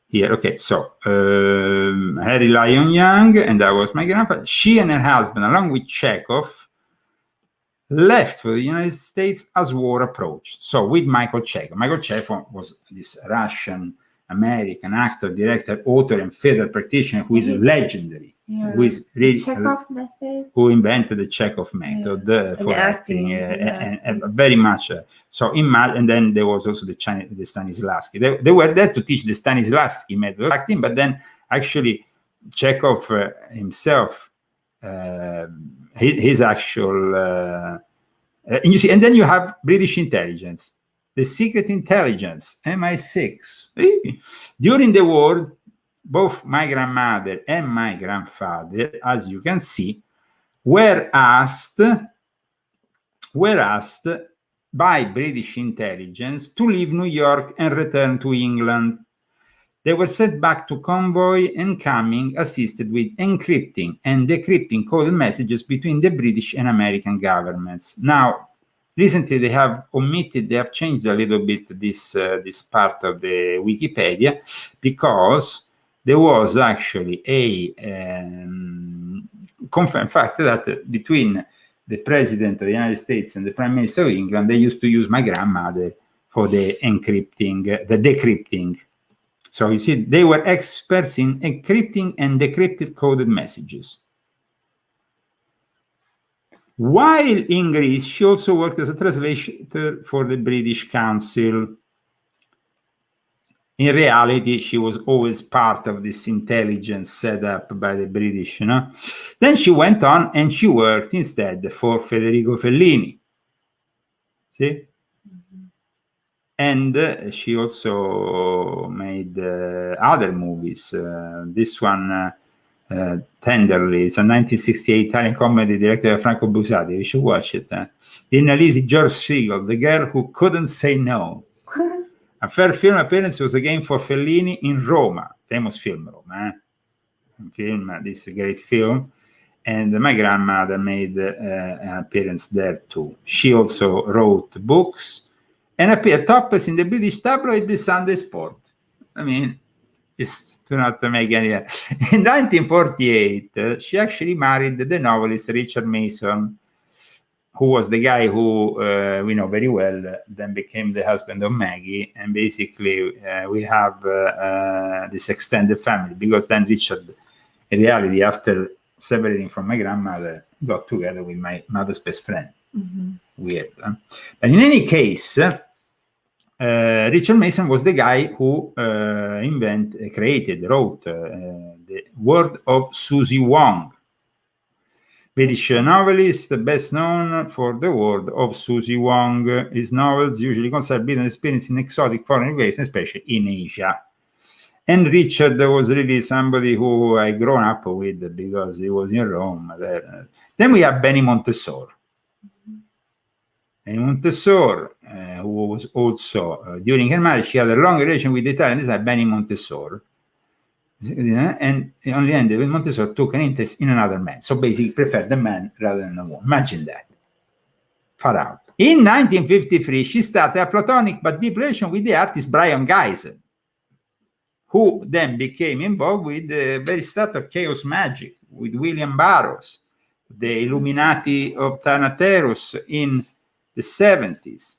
here. Okay, so Harry Lyon Young, and that was my grandfather. She and her husband, along with Chekhov, left for the United States as war approached. So with Michael Chekhov. Michael Chekhov was this Russian American actor, director, author, and theater practitioner who is legendary. Yeah. Who is really Chekhov method. Who invented the Chekhov method for acting, and very much. And then there was also the Stanislavski. They were there to teach the Stanislavski method of acting, but then actually Chekhov himself, his actual, and you see, and then you have British intelligence. The secret intelligence, MI6. During the war, both my grandmother and my grandfather, as you can see, were asked by British intelligence to leave New York and return to England. They were sent back to convoy and Cumming assisted with encrypting and decrypting coded messages between the British and American governments. Now, recently, they have changed a little bit this part of the Wikipedia, because there was actually a confirmed fact that between the President of the United States and the Prime Minister of England, they used to use my grandmother for the decrypting. So you see, they were experts in encrypting and decrypted coded messages. While in Greece, she also worked as a translator for the British Council. In reality, she was always part of this intelligence set up by the British, you know. Then she went on and she worked instead for Federico Fellini. See? Mm-hmm. And she also made other movies. This one tenderly. It's a 1968 Italian comedy directed by Franco Busati. You should watch it. The Annalisi George Siegel, The Girl Who Couldn't Say No. A first film appearance was again for Fellini in Roma, famous film, Roma. This is a great film. And my grandmother made an appearance there too. She also wrote books and appeared topless in the British tabloid The Sunday Sport. I mean, just to not make any. In 1948, she actually married the novelist Richard Mason, who was the guy who we know very well, then became the husband of Maggie. And basically, we have this extended family, because then Richard, in reality, after separating from my grandmother, got together with my mother's best friend. Weird. Huh? But in any case, Richard Mason was the guy who wrote the World of Susie Wong, British novelist, best known for the world of Susie Wong. His novels usually concern business experience in exotic foreign locations, especially in Asia. And Richard was really somebody who I grown up with, because he was in Rome. Then we have Benny Montessor. Benny Montessor, who was also, during her marriage, she had a long relation with the Italian designer Benny Montessor. And on the end, Montessor took an interest in another man. So basically preferred the man rather than the woman. Imagine that. Far out. In 1953, she started a platonic but deep relation with the artist Brian Geisen, who then became involved with the very start of chaos magic with William Burroughs, the Illuminati of Thanateros in the 70s.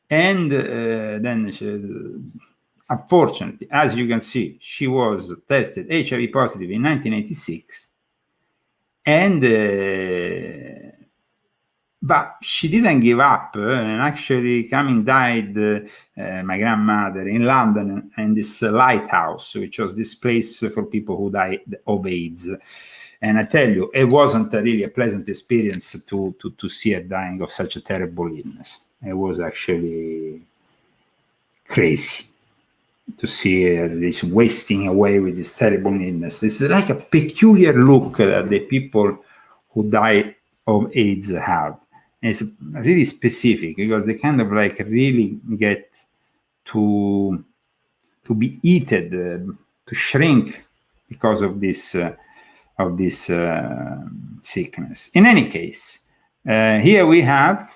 And then, unfortunately, as you can see, she was tested HIV positive in 1986. And but she didn't give up, and actually died, my grandmother, in London, in this lighthouse, which was this place for people who died of AIDS. And I tell you, it wasn't really a pleasant experience to see her dying of such a terrible illness. It was actually crazy to see her this wasting away with this terrible illness. This is like a peculiar look that the people who die of AIDS have. And it's really specific, because they kind of like really get to be eaten, to shrink because of this sickness. In any case, here we have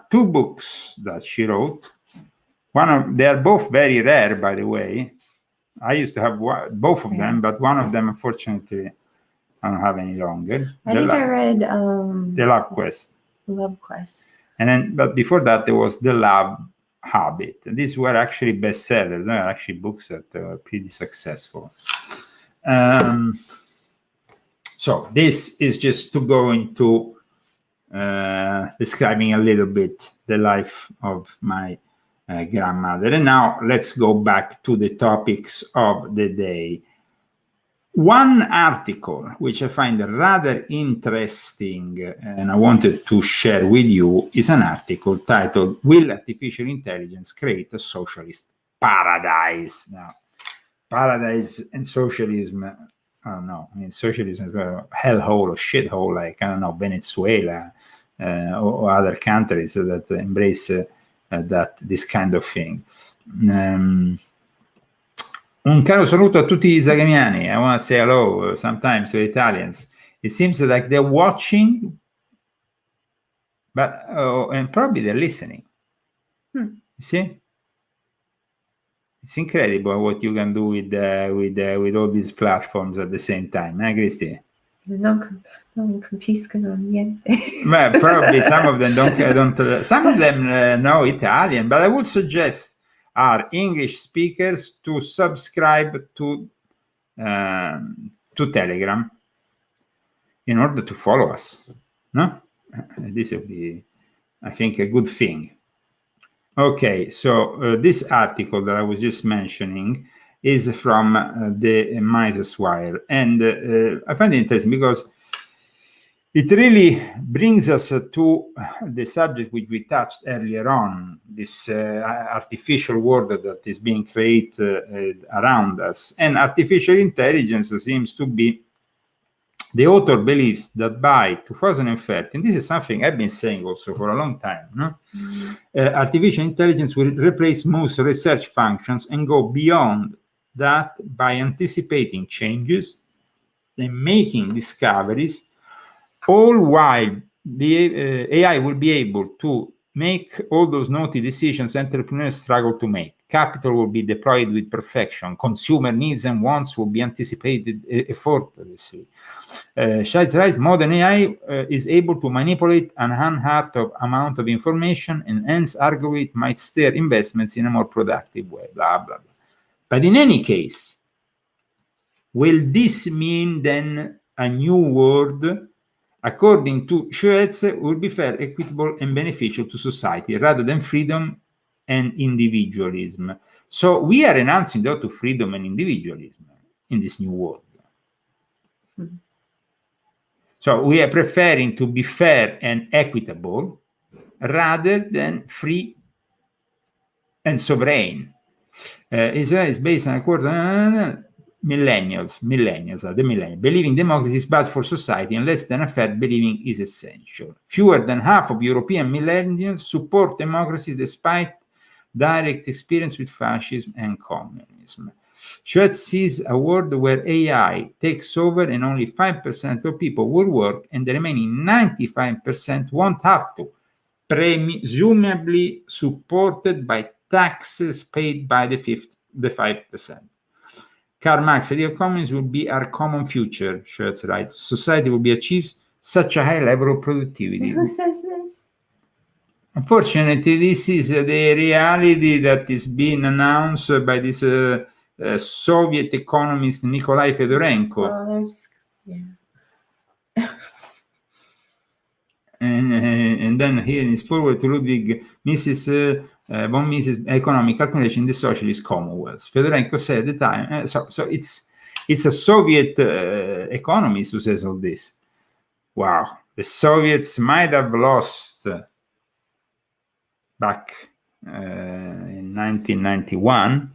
two books that she wrote. They are both very rare, by the way. I used to have both of them, but one of them, unfortunately, I don't have any longer. I think I read The Love Quest. Love Quest. And then, but before that, there was The Love Habit. And these were actually bestsellers. They were actually books that were pretty successful. So this is just to go into describing a little bit the life of my grandmother. And now let's go back to the topics of the day. One article which I find rather interesting and I wanted to share with you is an article titled, "Will Artificial Intelligence Create a Socialist Paradise?" Now, paradise and socialism, I don't know. I mean, socialism is a hellhole or shithole, like, I don't know, Venezuela or other countries that embrace this kind of thing. Un caro saluto a tutti i Zagamiani. I want to say hello sometimes to Italians. It seems like they're watching, but and probably they're listening. You see? It's incredible what you can do with all these platforms at the same time, eh, Cristi? Non capiscono niente. Well, probably some of them don't. Some of them know Italian, but I would suggest our English speakers to subscribe to Telegram in order to follow us. No, this would be, I think, a good thing. Okay, so this article that I was just mentioning is from the MI6 Wire, and I find it interesting because it really brings us to the subject which we touched earlier on, this artificial world that is being created around us. And artificial intelligence seems to be, the author believes that by 2030, and this is something I've been saying also for a long time, no? Artificial intelligence will replace most research functions and go beyond that by anticipating changes and making discoveries, all while the AI will be able to make all those naughty decisions entrepreneurs struggle to make. Capital will be deployed with perfection. Consumer needs and wants will be anticipated effortlessly. Shades right, modern AI is able to manipulate an unheard of amount of information, and hence arguably it might steer investments in a more productive way, blah, blah, blah. But in any case, will this mean then a new world? According to Schwartz, will be fair, equitable, and beneficial to society rather than freedom and individualism. So we are renouncing to freedom and individualism in this new world. Mm-hmm. So we are preferring to be fair and equitable rather than free and sovereign. Israel is based on a quarter millennials, believing democracy is bad for society and less than a fact believing is essential. Fewer than half of European millennials support democracy despite direct experience with fascism and communism. Schwartz sees a world where AI takes over and only 5% of people will work and the remaining 95% won't have to, presumably supported by taxes paid by the 5%. Karl Marx, the idea of communism will be our common future, Schwartz writes. Society will be achieved such a high level of productivity. Who says this? Unfortunately, this is the reality that is being announced by this Soviet economist Nikolai Fedorenko. Well, they're just, yeah. And then here in his forward to Ludwig von Mises' economic calculation in the socialist commonwealth. Fedorenko said at the time, so it's a Soviet economist who says all this. Wow, the Soviets might have lost back in 1991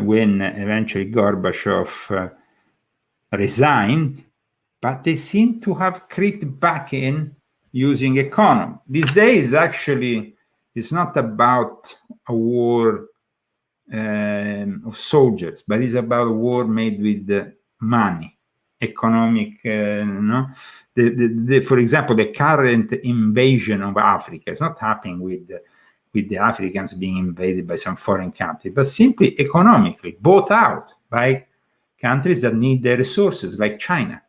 when eventually Gorbachev resigned, but they seem to have crept back in using economy. These days, actually, it's not about a war of soldiers, but it's about a war made with money, economic, no? For example, the current invasion of Africa is not happening with the Africans being invaded by some foreign country, but simply economically bought out by countries that need their resources, like China.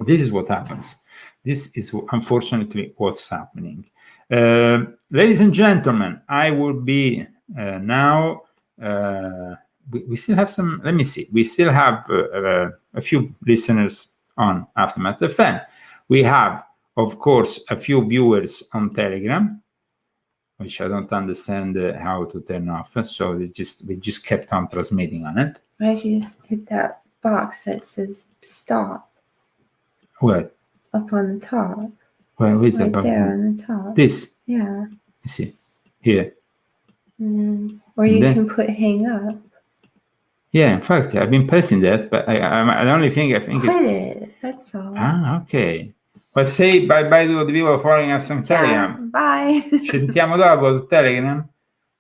This is what happens. This is unfortunately what's happening. Ladies and gentlemen, I will be now. We still have some. Let me see. We still have a few listeners on Aftermath FM. We have, of course, a few viewers on Telegram, which I don't understand how to turn off. So we just kept on transmitting on it. Why don't you just hit that box that says stop? What? Up on the top. Where is right that? There on the top. This? Yeah. Let's see. Here. Or you can put hang up. Yeah, in fact, I've been pressing that, but the only thing I think Quit is... it. That's all. Ah, ok. Well, say bye to the people following us on Telegram. Bye. Ci sentiamo dopo su Telegram.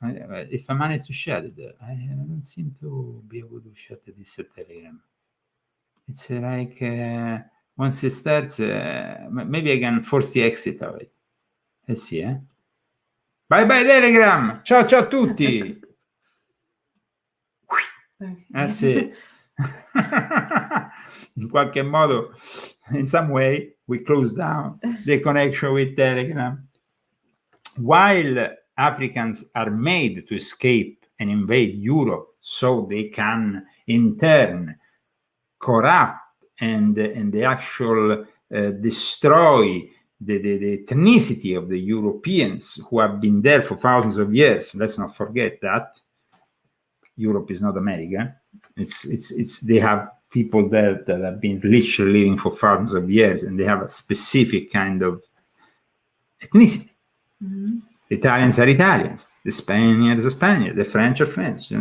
If I manage to shut it, I don't seem to be able to shut this Telegram. It's like once it starts, maybe I can force the exit of it. Let's see, eh? Bye Telegram! Ciao a tutti! Okay. That's it. In qualche modo, in some way, we close down the connection with Telegram. While Africans are made to escape and invade Europe so they can, in turn, corrupt and the actual destroy the ethnicity of the Europeans who have been there for thousands of years. Let's not forget that Europe is not America. It's they have people there that have been literally living for thousands of years, and they have a specific kind of ethnicity. Mhm. The Italians are Italians, the Spaniards are Spaniards, the French are French.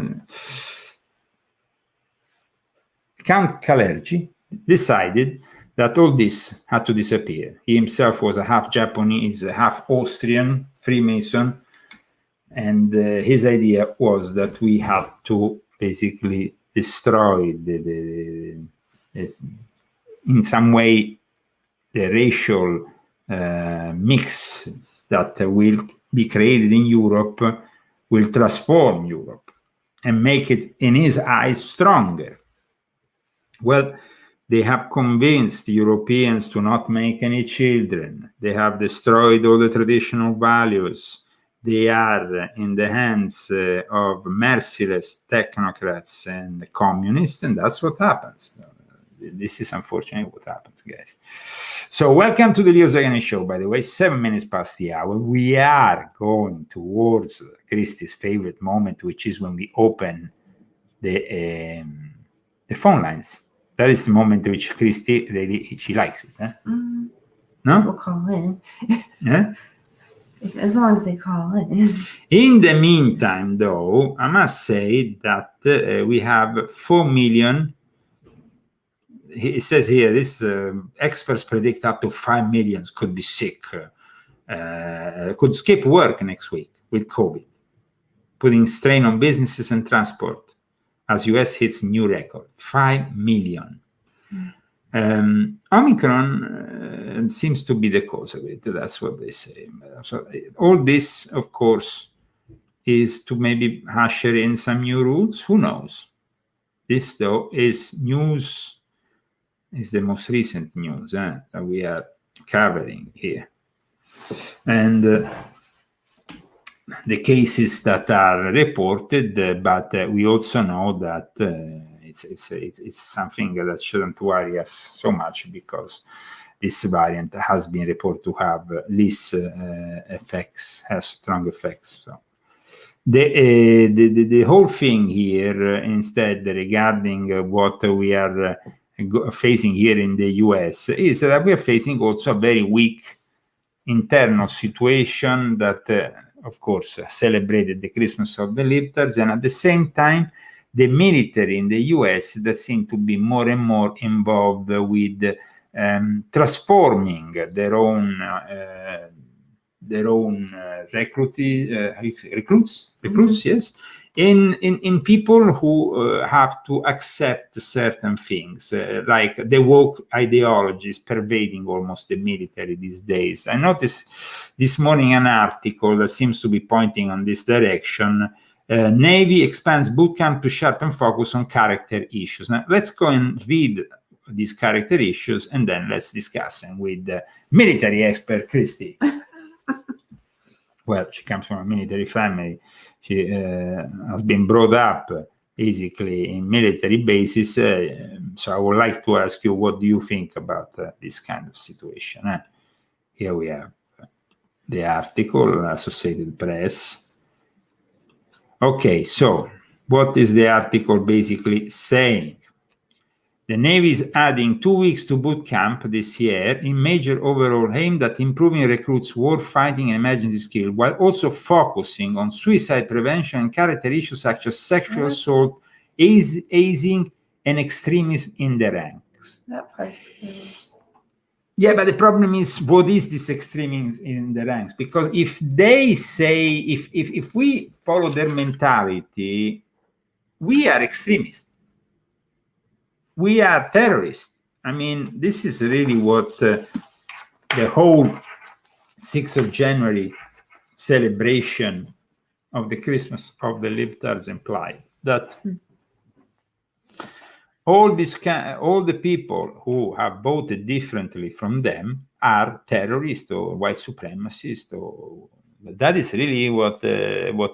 Count Kalergi decided that all this had to disappear. He himself was a half Japanese, half Austrian Freemason, and his idea was that we had to basically destroy in some way the racial mix that will be created in Europe, will transform Europe and make it, in his eyes, stronger. Well, they have convinced Europeans to not make any children. They have destroyed all the traditional values. They are in the hands of merciless technocrats and communists, and that's what happens. This is unfortunately what happens, guys. So welcome to the Leo Zagami show, by the way, 7 minutes past the hour. We are going towards Christie's favorite moment, which is when we open the phone lines. That is the moment in which Christie really, she likes it. Mm. No? People call in. Yeah? As long as they call in. In the meantime, though, I must say that we have 4 million. It says here, this experts predict up to 5 million could be sick, could skip work next week with COVID, putting strain on businesses and transport as US hits new record, 5 million. Omicron seems to be the cause of it. That's what they say. So all this, of course, is to maybe usher in some new rules. Who knows? This, though, is news. Is the most recent news that we are covering here, and the cases that are reported. But we also know that it's something that shouldn't worry us so much, because this variant has been reported to have less effects, has strong effects. So the whole thing here, instead, regarding what we are facing here in the US, is that we are facing also a very weak internal situation that, of course, celebrated the Christmas of the Libertars, and at the same time, the military in the US that seem to be more and more involved with transforming their own recruits, yes, in people who have to accept certain things, like the woke ideologies pervading almost the military these days. I noticed this morning an article that seems to be pointing on this direction. Navy expands boot camp to sharpen focus on character issues. Now, let's go and read these character issues, and then let's discuss them with military expert Christie. Well, she comes from a military family. She has been brought up basically in military bases. So I would like to ask you, what do you think about this kind of situation? Here we have the article, Associated Press. Okay, so what is the article basically saying? The Navy is adding 2 weeks to boot camp this year in major overhaul aimed at improving recruits' war fighting and emergency skill, while also focusing on suicide prevention and character issues such as sexual assault, hazing, and extremism in the ranks. That part's good. Yeah, but the problem is, what is this extremism in the ranks? Because if they say, if we follow their mentality, we are extremists. We are terrorists. I mean, this is really what the whole 6th of January celebration of the Christmas of the Libertars implied. That all the people who have voted differently from them are terrorists or white supremacists. Or that is really what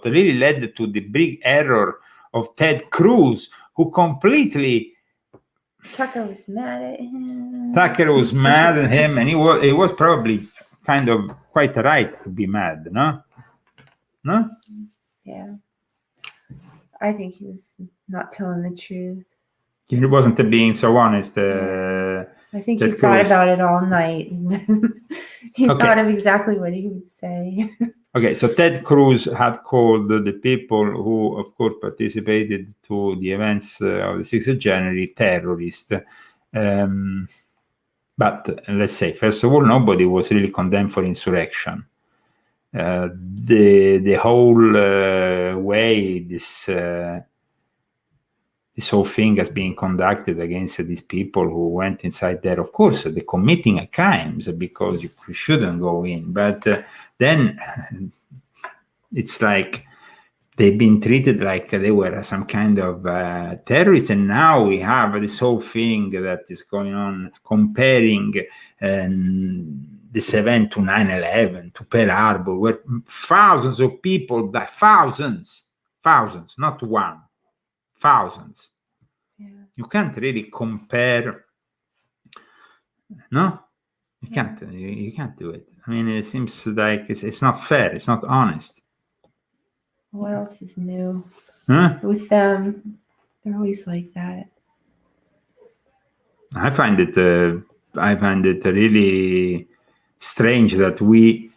really led to the big error of Ted Cruz, who completely. Tucker was mad at him. Tucker was mad at him, and he was probably kind of quite right to be mad, no? No? Yeah. I think he was not telling the truth. He wasn't being so honest. I think Ted he thought Cruz. about it all night. He Okay. thought of exactly what he would say. Okay, so Ted Cruz had called the people who, of course, participated to the events of the 6th of January terrorists. But let's say, first of all, nobody was really condemned for insurrection. The whole way this whole thing has been conducted against these people who went inside there, of course, they're committing crimes because you shouldn't go in. But then it's like they've been treated like they were some kind of terrorists, and now we have this whole thing that is going on, comparing this event to 9/11, to Pearl Harbor, where thousands of people died, thousands, not one, thousands. Yeah. You can't really compare, no? You can't do it. I mean, it seems like it's not fair, it's not honest. What else is new? Huh? With them, they're always like that. I find it really strange that we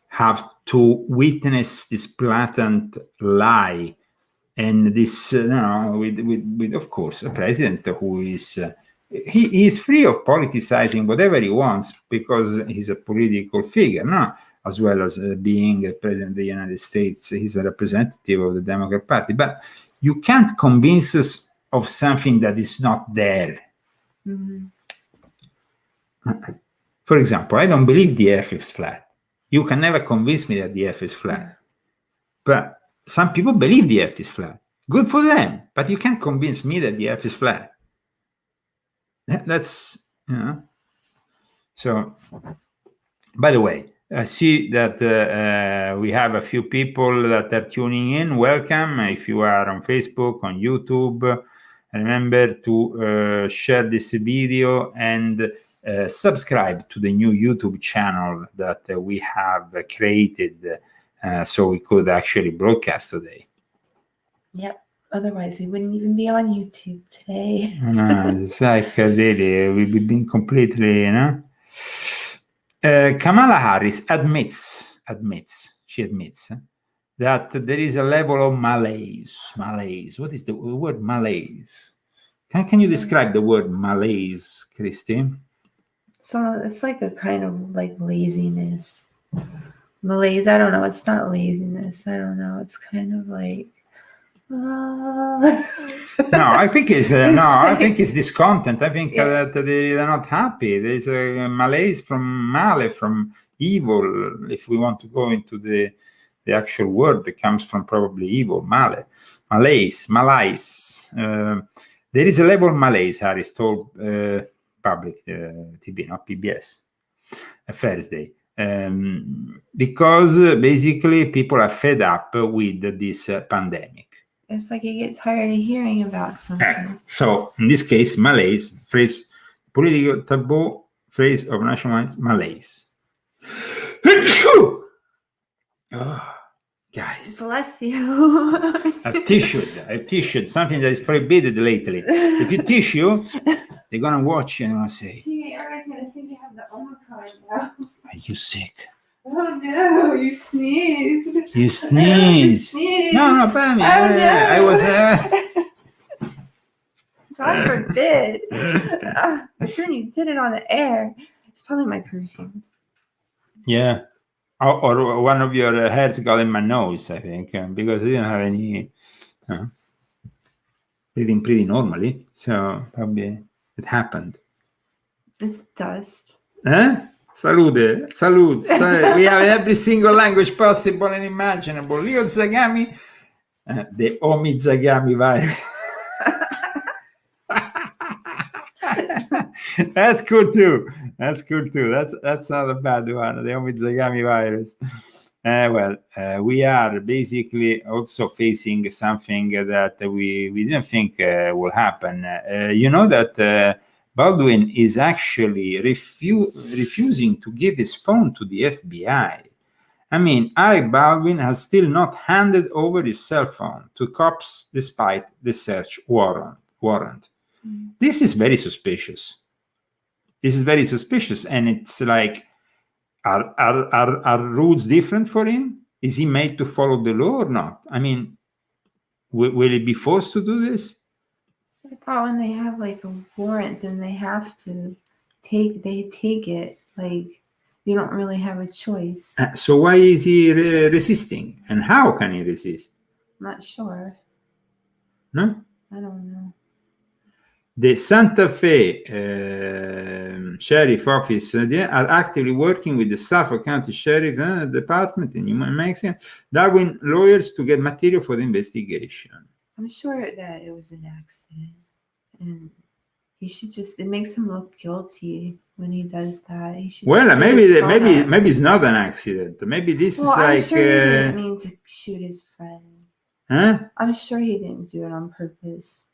have to witness this blatant lie, and this with of course a president who is he is free of politicizing whatever he wants because he's a political figure, no? As well as being a president of the United States, he's a representative of the Democrat Party. But you can't convince us of something that is not there. Mm-hmm. For example, I don't believe the Earth is flat. You can never convince me that the Earth is flat. But some people believe the Earth is flat. Good for them. But you can't convince me that the Earth is flat. That's, So, by the way, I see that we have a few people that are tuning in. Welcome. If you are on Facebook, on YouTube, remember to share this video and subscribe to the new YouTube channel that we have created so we could actually broadcast today. Yep. Otherwise, we wouldn't even be on YouTube today. No, it's like really, we've been completely, Kamala Harris admits that there is a level of malaise. What is the word malaise? Can you describe the word malaise, Christy? So it's like a kind of like laziness. Malaise, I don't know. It's not laziness. I don't know. It's kind of like No, I think it's I think it's discontent. I think that they are not happy. There's a malaise from male, from evil. If we want to go into the actual word that comes from probably evil, malaise. There is a level of malaise, Harris told public TV, not PBS, Thursday. Because basically people are fed up with this pandemic. It's like you get tired of hearing about something. So in this case, malaise, phrase, political taboo, phrase of nationalized malaise. Oh, guys. Bless you. I've tissued, something that is prohibited lately. If you tissue, they're gonna watch you and gonna say, everyone's gonna think you have the Omicron now. are you sick? Oh no, you sneezed. You sneezed. No, Pammy. Oh, no. I was. God forbid. But then you did it on the air. It's probably my perfume. Yeah. Or one of your hairs got in my nose, I think, because I didn't have any breathing pretty normally. So probably it happened. It's dust. Salute. We have every single language possible and imaginable. Leozagami, the Omizagami virus. That's cool too. That's not a bad one. The Omizagami virus. We are basically also facing something that we didn't think will happen. You know that Baldwin is actually refusing to give his phone to the FBI. I mean, Alec Baldwin has still not handed over his cell phone to cops despite the search warrant. This is very suspicious. This is very suspicious, and it's like, are rules different for him? Is he made to follow the law or not? I mean, will he be forced to do this? I thought when they have like a warrant, then they have to take it. Like, you don't really have a choice. So why is he resisting? And how can he resist? I'm not sure. No? I don't know. The Santa Fe Sheriff Office they are actively working with the Suffolk County Sheriff Department in New Mexico, Darwin lawyers to get material for the investigation. I'm sure that it was an accident. And he should just, it makes him look guilty when he does that. He should maybe it's not an accident. Maybe this is like... I'm sure he didn't mean to shoot his friend. Huh? I'm sure he didn't do it on purpose.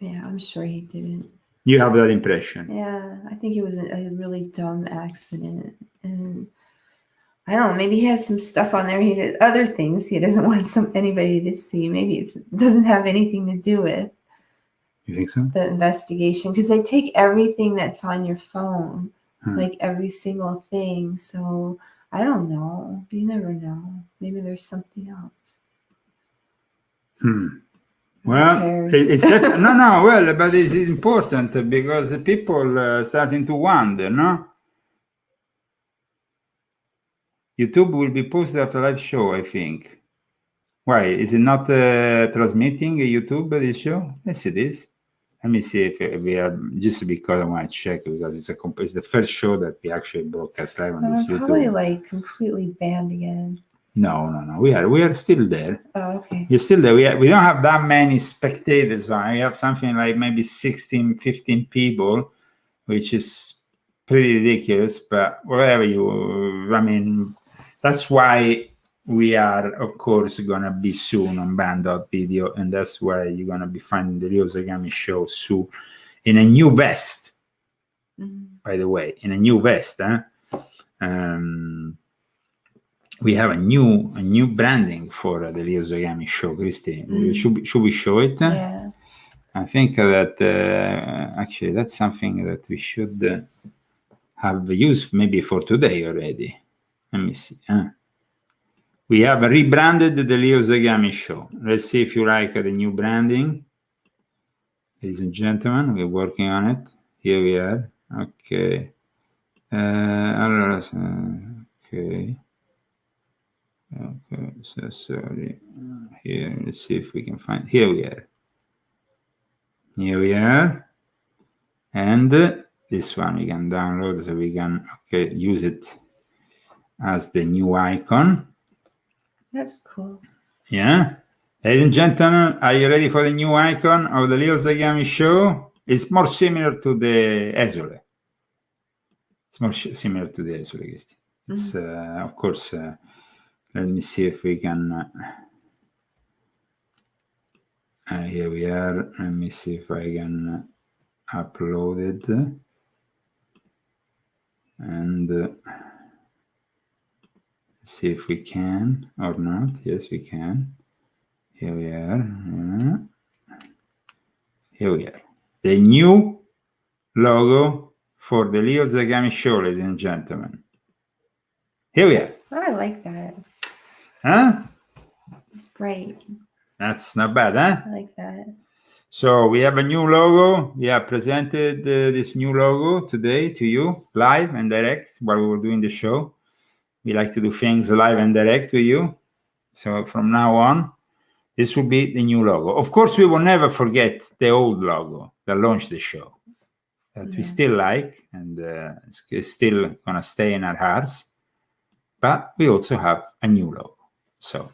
I'm sure he didn't. You have that impression? Yeah, I think it was a really dumb accident. And I don't know, maybe he has some stuff on there. Other things he doesn't want anybody to see. Maybe it doesn't have anything to do with You think so? the investigation, because they take everything that's on your phone, like every single thing. So I don't know. You never know. Maybe there's something else. Well, it's well, but it's important because people are starting to wonder, no? YouTube will be posted after live show, I think. Why? Is it not transmitting YouTube, this show? Yes, it is. Let me see if we are, just because I want to check, because it's the first show that we actually broadcast live on this YouTube. Probably like completely banned again. No. We are still there. Oh, okay. You're still there. We don't have that many spectators. We have something like maybe 16, 15 people, which is pretty ridiculous. But whatever I mean, that's why we are, of course, gonna be soon on band.video, and that's why you're gonna be finding the Leo Zagami show soon in a new vest. By the way, in a new vest, we have a new branding for the Leo Zagami show, Christine. Should we show it? Yeah. I think that actually that's something that we should have used maybe for today already. Let me see. We have rebranded the Leo Zagami show. Let's see if you like the new branding. Ladies and gentlemen, we're working on it. Here we are. Okay. Okay. Okay, so sorry. Here, let's see if we can find. Here we are. And this one we can download, so we can use it as the new icon. That's cool. Yeah. Ladies and gentlemen, are you ready for the new icon of the Leo Zagami show? It's more similar to the Esole. It's more similar to the Esole. It's, of course, let me see if we can. Here we are. Let me see if I can upload it. And see if we can or not. Yes, we can. Here we are. Here we are. The new logo for the Leo Zagami show, ladies and gentlemen. Here we are. Oh, I like that. Huh? It's bright. That's not bad, huh? I like that. So we have a new logo. We have presented this new logo today to you, live and direct, while we were doing the show. We like to do things live and direct with you. So from now on, this will be the new logo. Of course, we will never forget the old logo that launched the show, that we still like, and it's still going to stay in our hearts. But we also have a new logo. So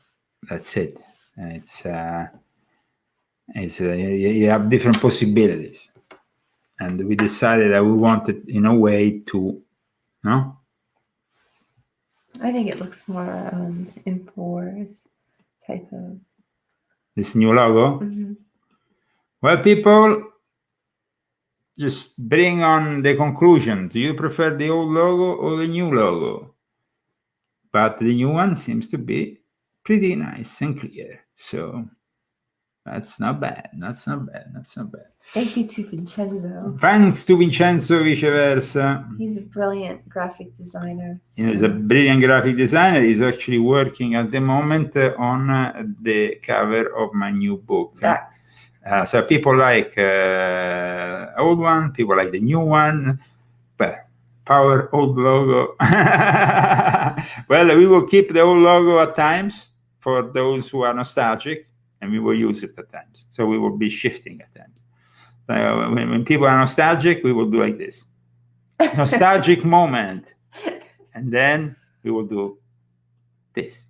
that's it. You have different possibilities. And we decided that we wanted, in a way, to, no? I think it looks more enforced type of. This new logo? Well, people, just bring on the conclusion. Do you prefer the old logo or the new logo? But the new one seems to be pretty nice and clear. So That's not bad. That's not bad. That's not bad. Thank you to Vincenzo. Thanks to Vincenzo Viceversa. He's a brilliant graphic designer. He's a brilliant graphic designer. He's actually working at the moment on the cover of my new book. So people like old one, people like the new one. But power old logo. Well, we will keep the old logo at times for those who are nostalgic, and we will use it at times. So we will be shifting at times. When people are nostalgic, we will do like this. Nostalgic moment. And then we will do this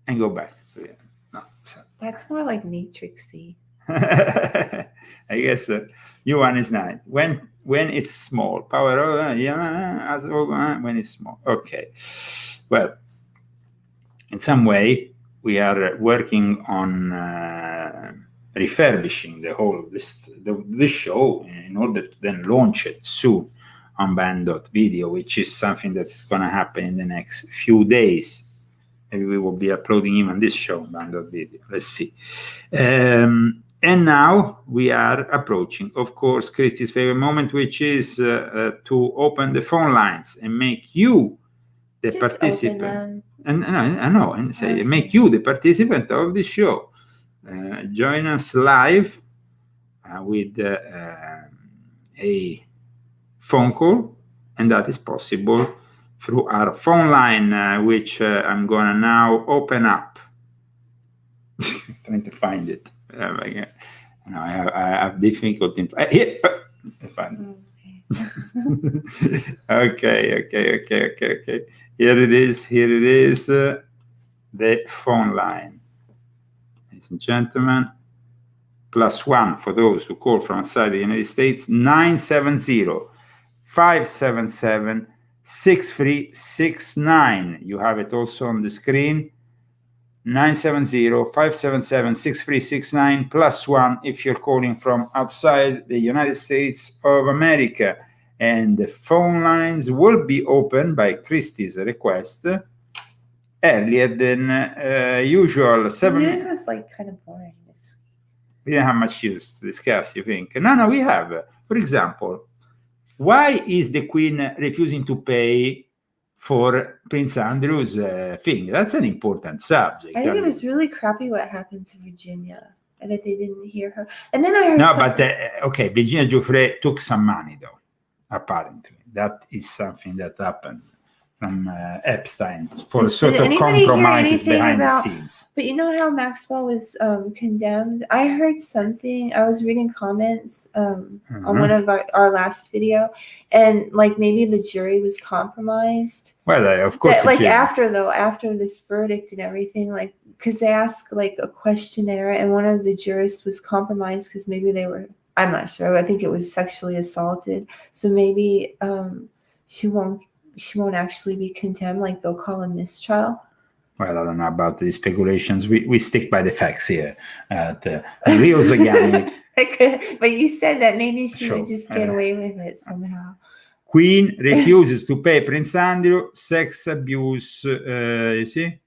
and go back. So, yeah. No, so. That's more like Matrixy. I guess new one is nice. When it's small. Power when it's small. Okay. Well, in some way, we are working on refurbishing the whole this show in order to then launch it soon on band.video, which is something that's going to happen in the next few days. Maybe we will be uploading even this show on band.video. Let's see. And now we are approaching, of course, Christy's favorite moment, which is to open the phone lines and make you the Just participant. And I know, and say, okay. Make you the participant of the show. Join us live with a phone call, and that is possible through our phone line, which I'm going to now open up. Trying to find it. I have difficulty. Here, I find it. Okay. Here it is. The phone line. Ladies and gentlemen, +1 for those who call from outside the United States, 970-577-6369. You have it also on the screen. 970-577-6369 +1 if you're calling from outside the United States of America. And the phone lines will be opened by Christy's request earlier than usual. This was like kind of boring this week. We didn't have much use to discuss, you think? No, we have. For example, why is the Queen refusing to pay for Prince Andrew's thing? That's an important subject. I think it was really crappy what happened to Virginia, and that they didn't hear her. And then I heard okay, Virginia Giuffre took some money, though, apparently. That is something that happened from Epstein for sort of compromises behind the scenes. But you know how Maxwell was condemned? I heard something. I was reading comments on one of our last video, and like maybe the jury was compromised. Well, of course. That, like after this verdict and everything, like because they asked like a questionnaire, and one of the jurists was compromised because maybe they were. I'm not sure. I think it was sexually assaulted. So maybe she won't actually be condemned, like they'll call a mistrial. Well, I don't know about the speculations. We stick by the facts here. The leozagami. But you said that maybe she would just get away with it somehow. Queen refuses to pay Prince Andrew sex abuse. You see?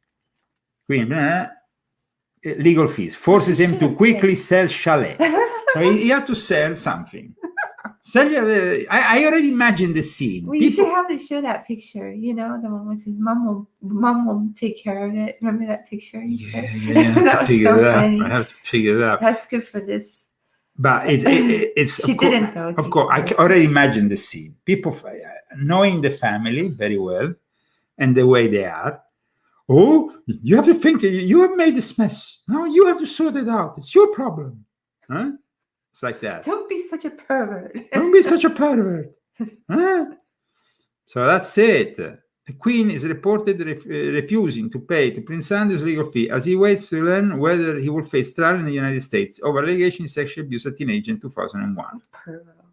Queen, legal fees. Forces him to quickly sell chalet. So he had to sell something. I already imagined the scene. Well, you should have to show that picture. You know, the one where says, "Mom will take care of it." Remember that picture? Yeah. That was so funny. I have to figure it out. That's good for this. But it's she didn't though. Of course, I already imagined the scene. People knowing the family very well and the way they are. Oh, you have to think. You have made this mess. Now you have to sort it out. It's your problem, huh? It's like that. Don't be such a pervert. Don't be such a pervert. Huh? So that's it. The Queen is reported refusing to pay to Prince Andrew's legal fee as he waits to learn whether he will face trial in the United States over allegations of sexual abuse of a teenager in 2001. Pervert.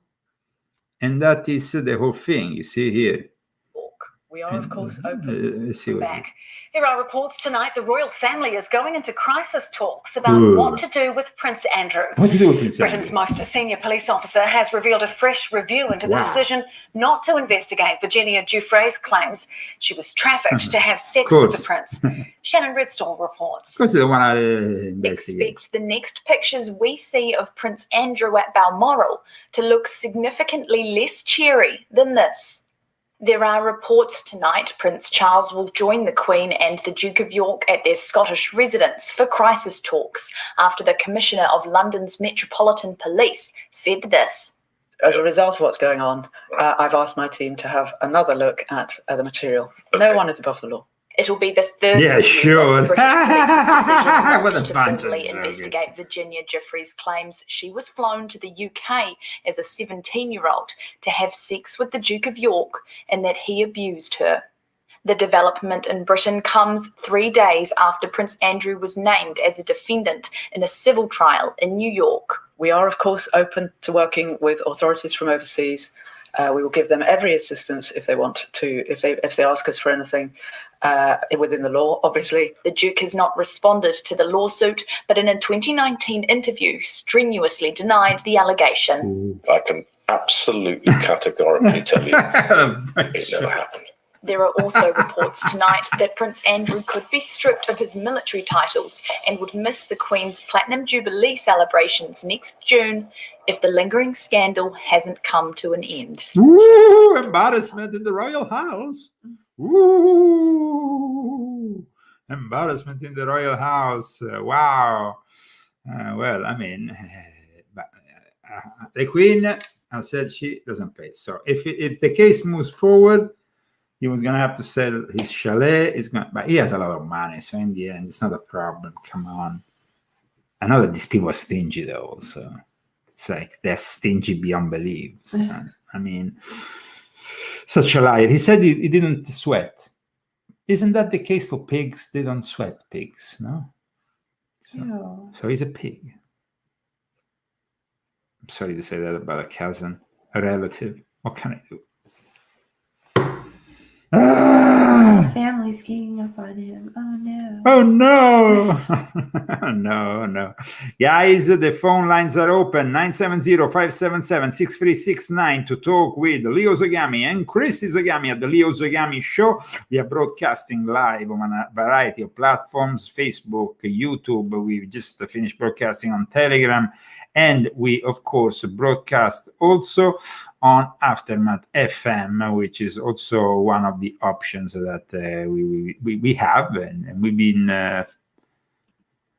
And that is the whole thing. You see here. We are, of course, open. Let's see Back. Here are reports tonight. The royal family is going into crisis talks about what to do with Prince Andrew. What to do with Prince Britain's Andrew? most senior police officer has revealed a fresh review into the decision not to investigate Virginia Giuffre's claims she was trafficked to have sex with the prince. Shannon Redstall reports. Because they don't want to investigate. Expect the next pictures we see of Prince Andrew at Balmoral to look significantly less cheery than this. There are reports tonight Prince Charles will join the Queen and the Duke of York at their Scottish residence for crisis talks after the Commissioner of London's Metropolitan Police said this. As a result of what's going on, I've asked my team to have another look at the material. No one is above the law. It'll be the third Yeah, review sure. of British police's decision What a not to bunch of formally jargon. investigate Virginia Giuffre's claims she was flown to the UK as a 17-year-old to have sex with the Duke of York and that he abused her. The development in Britain comes 3 days after Prince Andrew was named as a defendant in a civil trial in New York. We are, of course, open to working with authorities from overseas. We will give them every assistance if they want to, if they ask us for anything within the law, obviously. The Duke has not responded to the lawsuit, but in a 2019 interview strenuously denied the allegation. I can absolutely categorically tell you it never happened. There are also reports tonight that Prince Andrew could be stripped of his military titles and would miss the Queen's Platinum Jubilee celebrations next June if the lingering scandal hasn't come to an end. Ooh, embarrassment in the royal house. Ooh, embarrassment in the royal house. Wow. Well, I mean, the Queen has said she doesn't pay. So if the case moves forward, he was going to have to sell his chalet. But he has a lot of money. So in the end, it's not a problem. Come on. I know that these people are stingy, though, also. It's like they're stingy beyond belief. I mean, such a liar. He said he didn't sweat. Isn't that the case for pigs? They don't sweat, pigs, no? So he's a pig. I'm sorry to say that about a cousin, a relative. What can I do? Family's ganging up on him. Oh no. Oh no. No. Guys, the phone lines are open. 970-577-6369 to talk with Leo Zagami and Christy Zagami at the Leo Zagami Show. We are broadcasting live on a variety of platforms, Facebook, YouTube. We just finished broadcasting on Telegram. And we, of course, broadcast also on Aftermath FM, which is also one of the options that we have, and we've been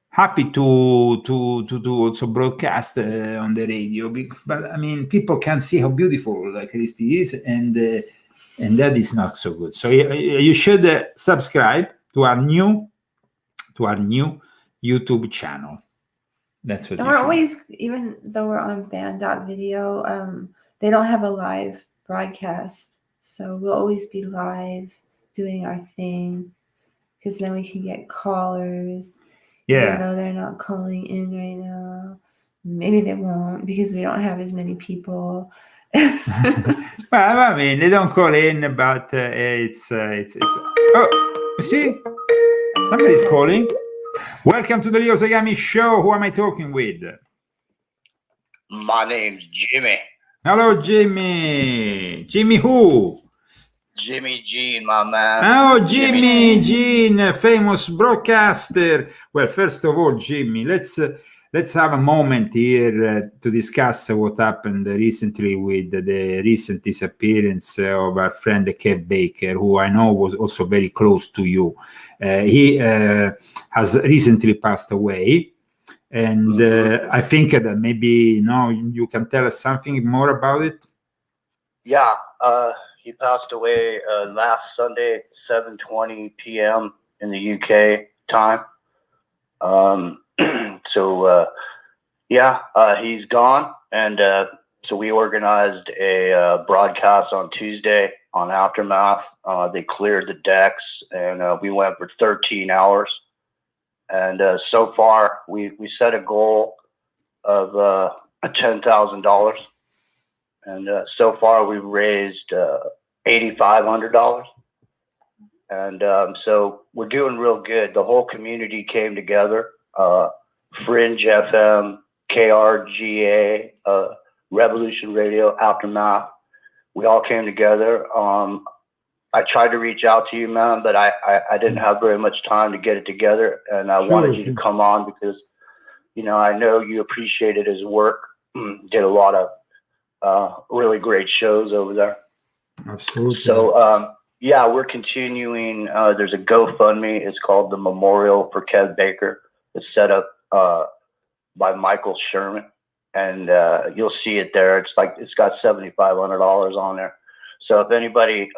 happy to do also broadcast on the radio. But I mean, people can't see how beautiful Christy is, and that is not so good. So you should subscribe to our new YouTube channel. That's what we're always, even though we're on band.video, they don't have a live broadcast. So we'll always be live doing our thing, because then we can get callers. Yeah. Even though they're not calling in right now. Maybe they won't, because we don't have as many people. Well, I mean, they don't call in, but it's oh, you see? Somebody's calling. Welcome to the Leo Zagami Show. Who am I talking with? My name's Jimmy. Hello, Jimmy. Jimmy who? Jimmy Jean, my man. Oh, Jimmy Jean, famous broadcaster. Well, first of all, Jimmy, let's have a moment here to discuss what happened recently with the recent disappearance of our friend Kev Baker, who I know was also very close to you. He has recently passed away. And I think that maybe you can tell us something more about it. Yeah, he passed away last Sunday, 7:20 p.m. in the UK time. He's gone, and so we organized a broadcast on Tuesday on Aftermath. They cleared the decks, and we went for 13 hours. And so far, we set a goal of $10,000, and so far we've raised $8,500. And so we're doing real good. The whole community came together. Fringe FM, KRGA, Revolution Radio, Aftermath. We all came together. I tried to reach out to you, man, but I didn't have very much time to get it together. And I wanted you to come on because, you know, I know you appreciated his work. Did a lot of really great shows over there. Absolutely. So, yeah, we're continuing. There's a GoFundMe. It's called the Memorial for Kev Baker. It's set up by Michael Sherman. And you'll see it there. It's got $7,500 on there. So if anybody,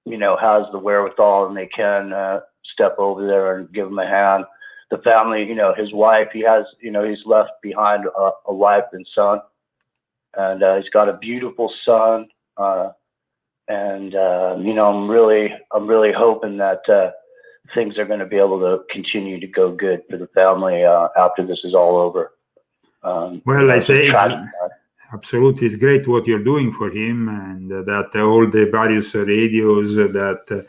you know, has the wherewithal and they can step over there and give him a hand. The family, you know, his wife, he has, you know, he's left behind a wife and son. And he's got a beautiful son. And you know, I'm really hoping that things are going to be able to continue to go good for the family after this is all over. Well, I say absolutely, it's great what you're doing for him, and that all the various radios that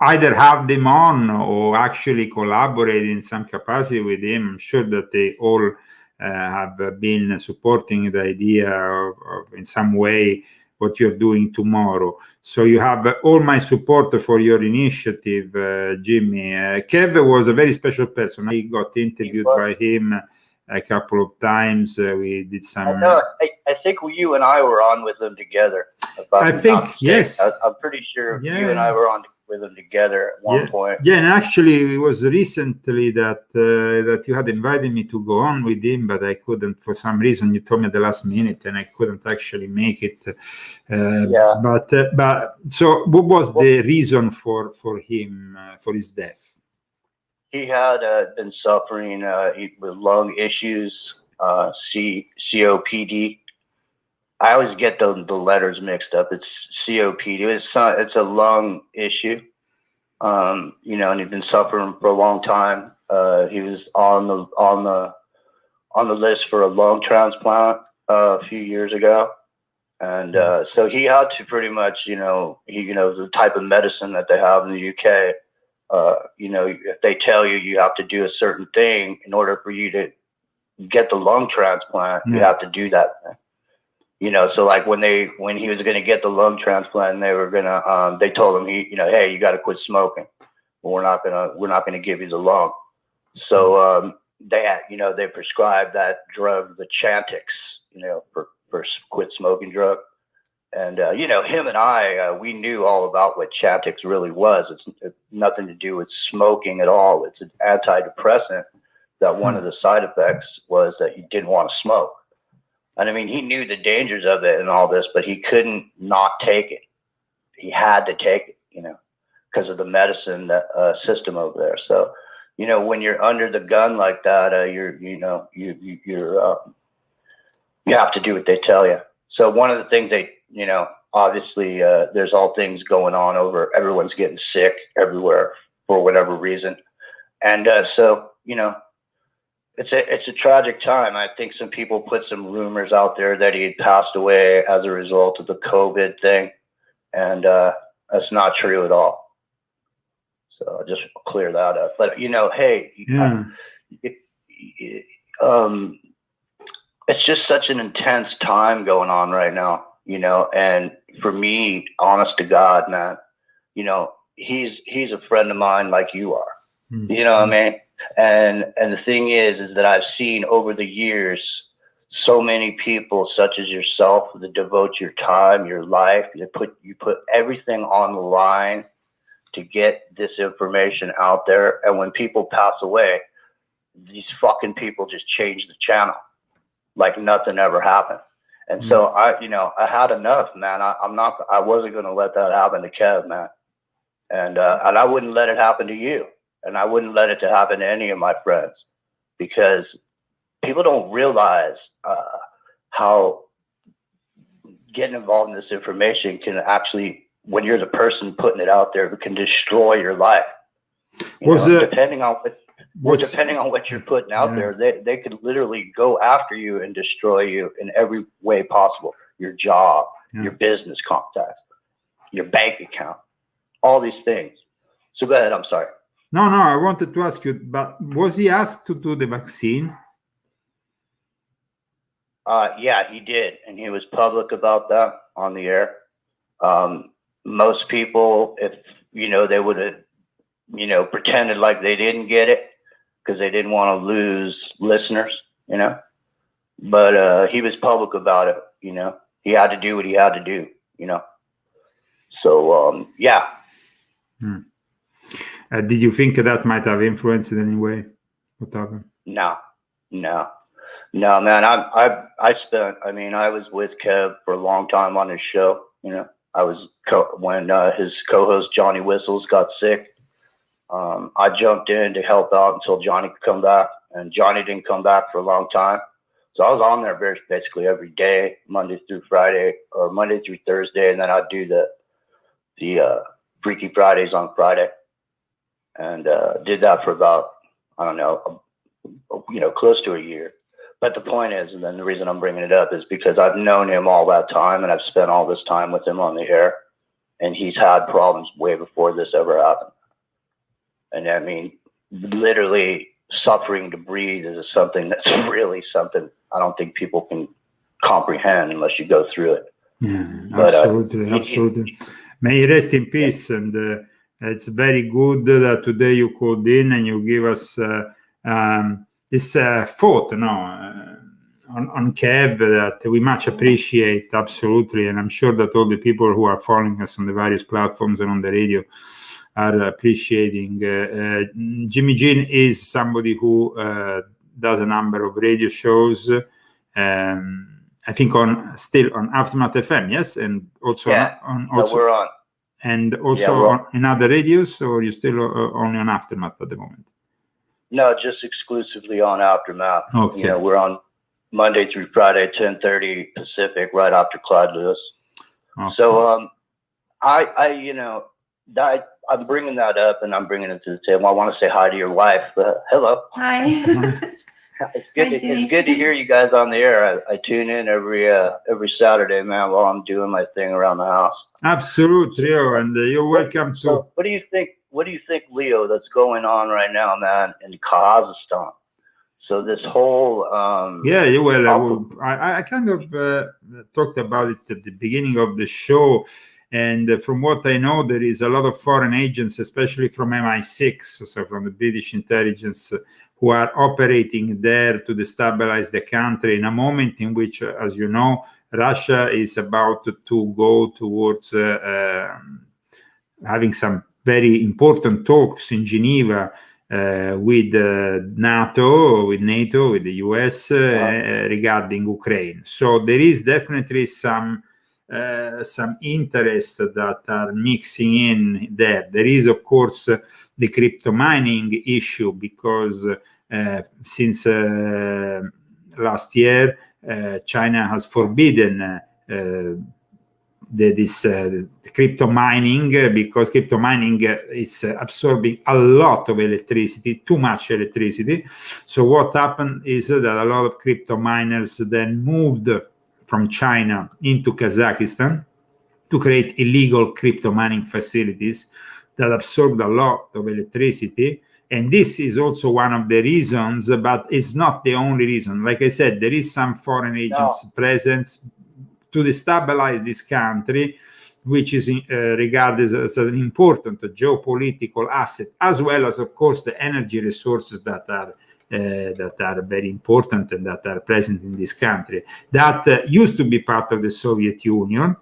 either have them on or actually collaborate in some capacity with him. I'm sure that they all have been supporting the idea of in some way what you're doing tomorrow. So you have all my support for your initiative, Jimmy. Kev was a very special person. I got interviewed by him a couple of times. We did some. I think you and I were on with him together. I think yes. I'm pretty sure you and I were on with him together at one point. Yeah, and actually it was recently that that you had invited me to go on with him, but I couldn't for some reason. You told me at the last minute, and I couldn't actually make it. But so, what was the reason for him for his death? He had been suffering with lung issues, COPD. I always get the letters mixed up. It's COPD. It's a lung issue, you know, and he'd been suffering for a long time. He was on the list for a lung transplant a few years ago, and so he had to pretty much, you know, the type of medicine that they have in the UK. You know, if they tell you have to do a certain thing in order for you to get the lung transplant, you have to do that thing. You know, so like when he was going to get the lung transplant, they were gonna, they told him, hey, you got to quit smoking. Well, we're not gonna give you the lung. So they prescribed that drug, the Chantix, you know, for quit smoking drug. And you know, him and I, we knew all about what Chantix really was. It's nothing to do with smoking at all. It's an antidepressant that one of the side effects was that you didn't want to smoke. And I mean, he knew the dangers of it and all this, but he couldn't not take it. He had to take it, you know, because of the medicine system over there. So, you know, when you're under the gun like that, you have to do what they tell you. So one of the things you know, obviously there's all things going on over. Everyone's getting sick everywhere for whatever reason, and so you know. It's a tragic time. I think some people put some rumors out there that he had passed away as a result of the COVID thing, and that's not true at all. So I'll just clear that up. But you know, hey, it's just such an intense time going on right now, you know. And for me, honest to God, man, you know, he's a friend of mine like you are. Mm-hmm. You know what I mean? And the thing is that I've seen over the years so many people such as yourself that devote your time, your life, you put everything on the line to get this information out there. And when people pass away, these fucking people just change the channel like nothing ever happened. And so I had enough, man. I wasn't going to let that happen to Kev, man. And I wouldn't let it happen to you. And I wouldn't let it to happen to any of my friends, because people don't realize how getting involved in this information can actually, when you're the person putting it out there, it can destroy your life. Depending on what you're putting out there, they could literally go after you and destroy you in every way possible. Your job, your business contacts. your bank account, all these things. So go ahead. I'm sorry. No, I wanted to ask you, but was he asked to do the vaccine? Yeah, he did, and he was public about that on the air. Most people, if they would have, pretended like they didn't get it because they didn't want to lose listeners, But he was public about it, He had to do what he had to do, So yeah. Did you think that might have influenced in any way what happened? No, man. I spent. I mean, I was with Kev for a long time on his show. I was when his co-host Johnny Whistles got sick. I jumped in to help out until Johnny could come back, and Johnny didn't come back for a long time. So I was on there basically every day, Monday through Friday, or Monday through Thursday, and then I'd do the Freaky Fridays on Friday, and did that for about, I don't know, close to a year. But the point is, and then the reason I'm bringing it up is because I've known him all that time, and I've spent all this time with him on the air, and he's had problems way before this ever happened. And I mean, literally suffering to breathe is something that's really something I don't think people can comprehend unless you go through it. Yeah, but, absolutely. May he rest in peace. And it's very good that today you called in and you give us this thought, on Kev that we much appreciate, absolutely. And I'm sure that all the people who are following us on the various platforms and on the radio are appreciating. Jimmy Jean is somebody who does a number of radio shows. I think still on Aftermath FM, yes, and also we're on, and also in other radios, or you still only on Aftermath at the moment? No, just exclusively on Aftermath. Okay. We're on Monday through Friday, 10:30 Pacific, right after Clyde Lewis. Okay. So I'm bringing that up, and I'm bringing it to the table. I want to say hi to your wife. Hello. Hi. It's good to hear you guys on the air. I tune in every Saturday, man, while I'm doing my thing around the house. Absolutely, Leo, and you're welcome to. So what do you think, Leo, that's going on right now, man, in Kazakhstan? So this whole I kind of talked about it at the beginning of the show. And from what I know, there is a lot of foreign agents, especially from MI6, so from the British intelligence, who are operating there to destabilize the country in a moment in which, as you know, Russia is about to go towards having some very important talks in Geneva with NATO, with the US, regarding Ukraine. So there is definitely some interest that are mixing in there. There is, of course, the crypto mining issue, because since last year, China has forbidden this crypto mining, because crypto mining is absorbing a lot of electricity, too much electricity. So what happened is that a lot of crypto miners then moved from China into Kazakhstan to create illegal crypto mining facilities that absorbed a lot of electricity. And this is also one of the reasons, but it's not the only reason. Like I said, there is some foreign agents presence to destabilize this country, which is regarded as an important geopolitical asset, as well as, of course, the energy resources that are very important and that are present in this country, that used to be part of the Soviet Union,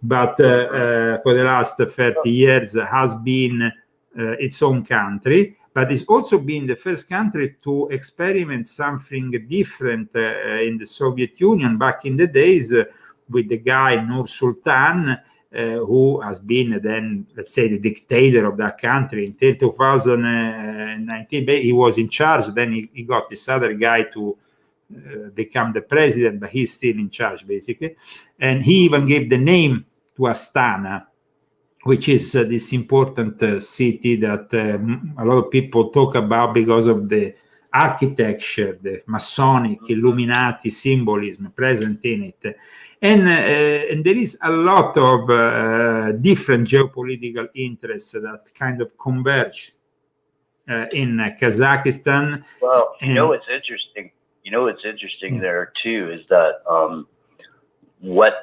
but for the last 30 years has been its own country, but it's also been the first country to experiment something different in the Soviet Union back in the days, with the guy Nur Sultan, who has been then, let's say, the dictator of that country until 2019. He was in charge, then he got this other guy to become the president, but he's still in charge, basically. And he even gave the name to Astana, which is this important city that a lot of people talk about because of the architecture, the Masonic, Illuminati symbolism present in it. And there is a lot of different geopolitical interests that kind of converge in Kazakhstan. Well, what's interesting? What's interesting there too is that what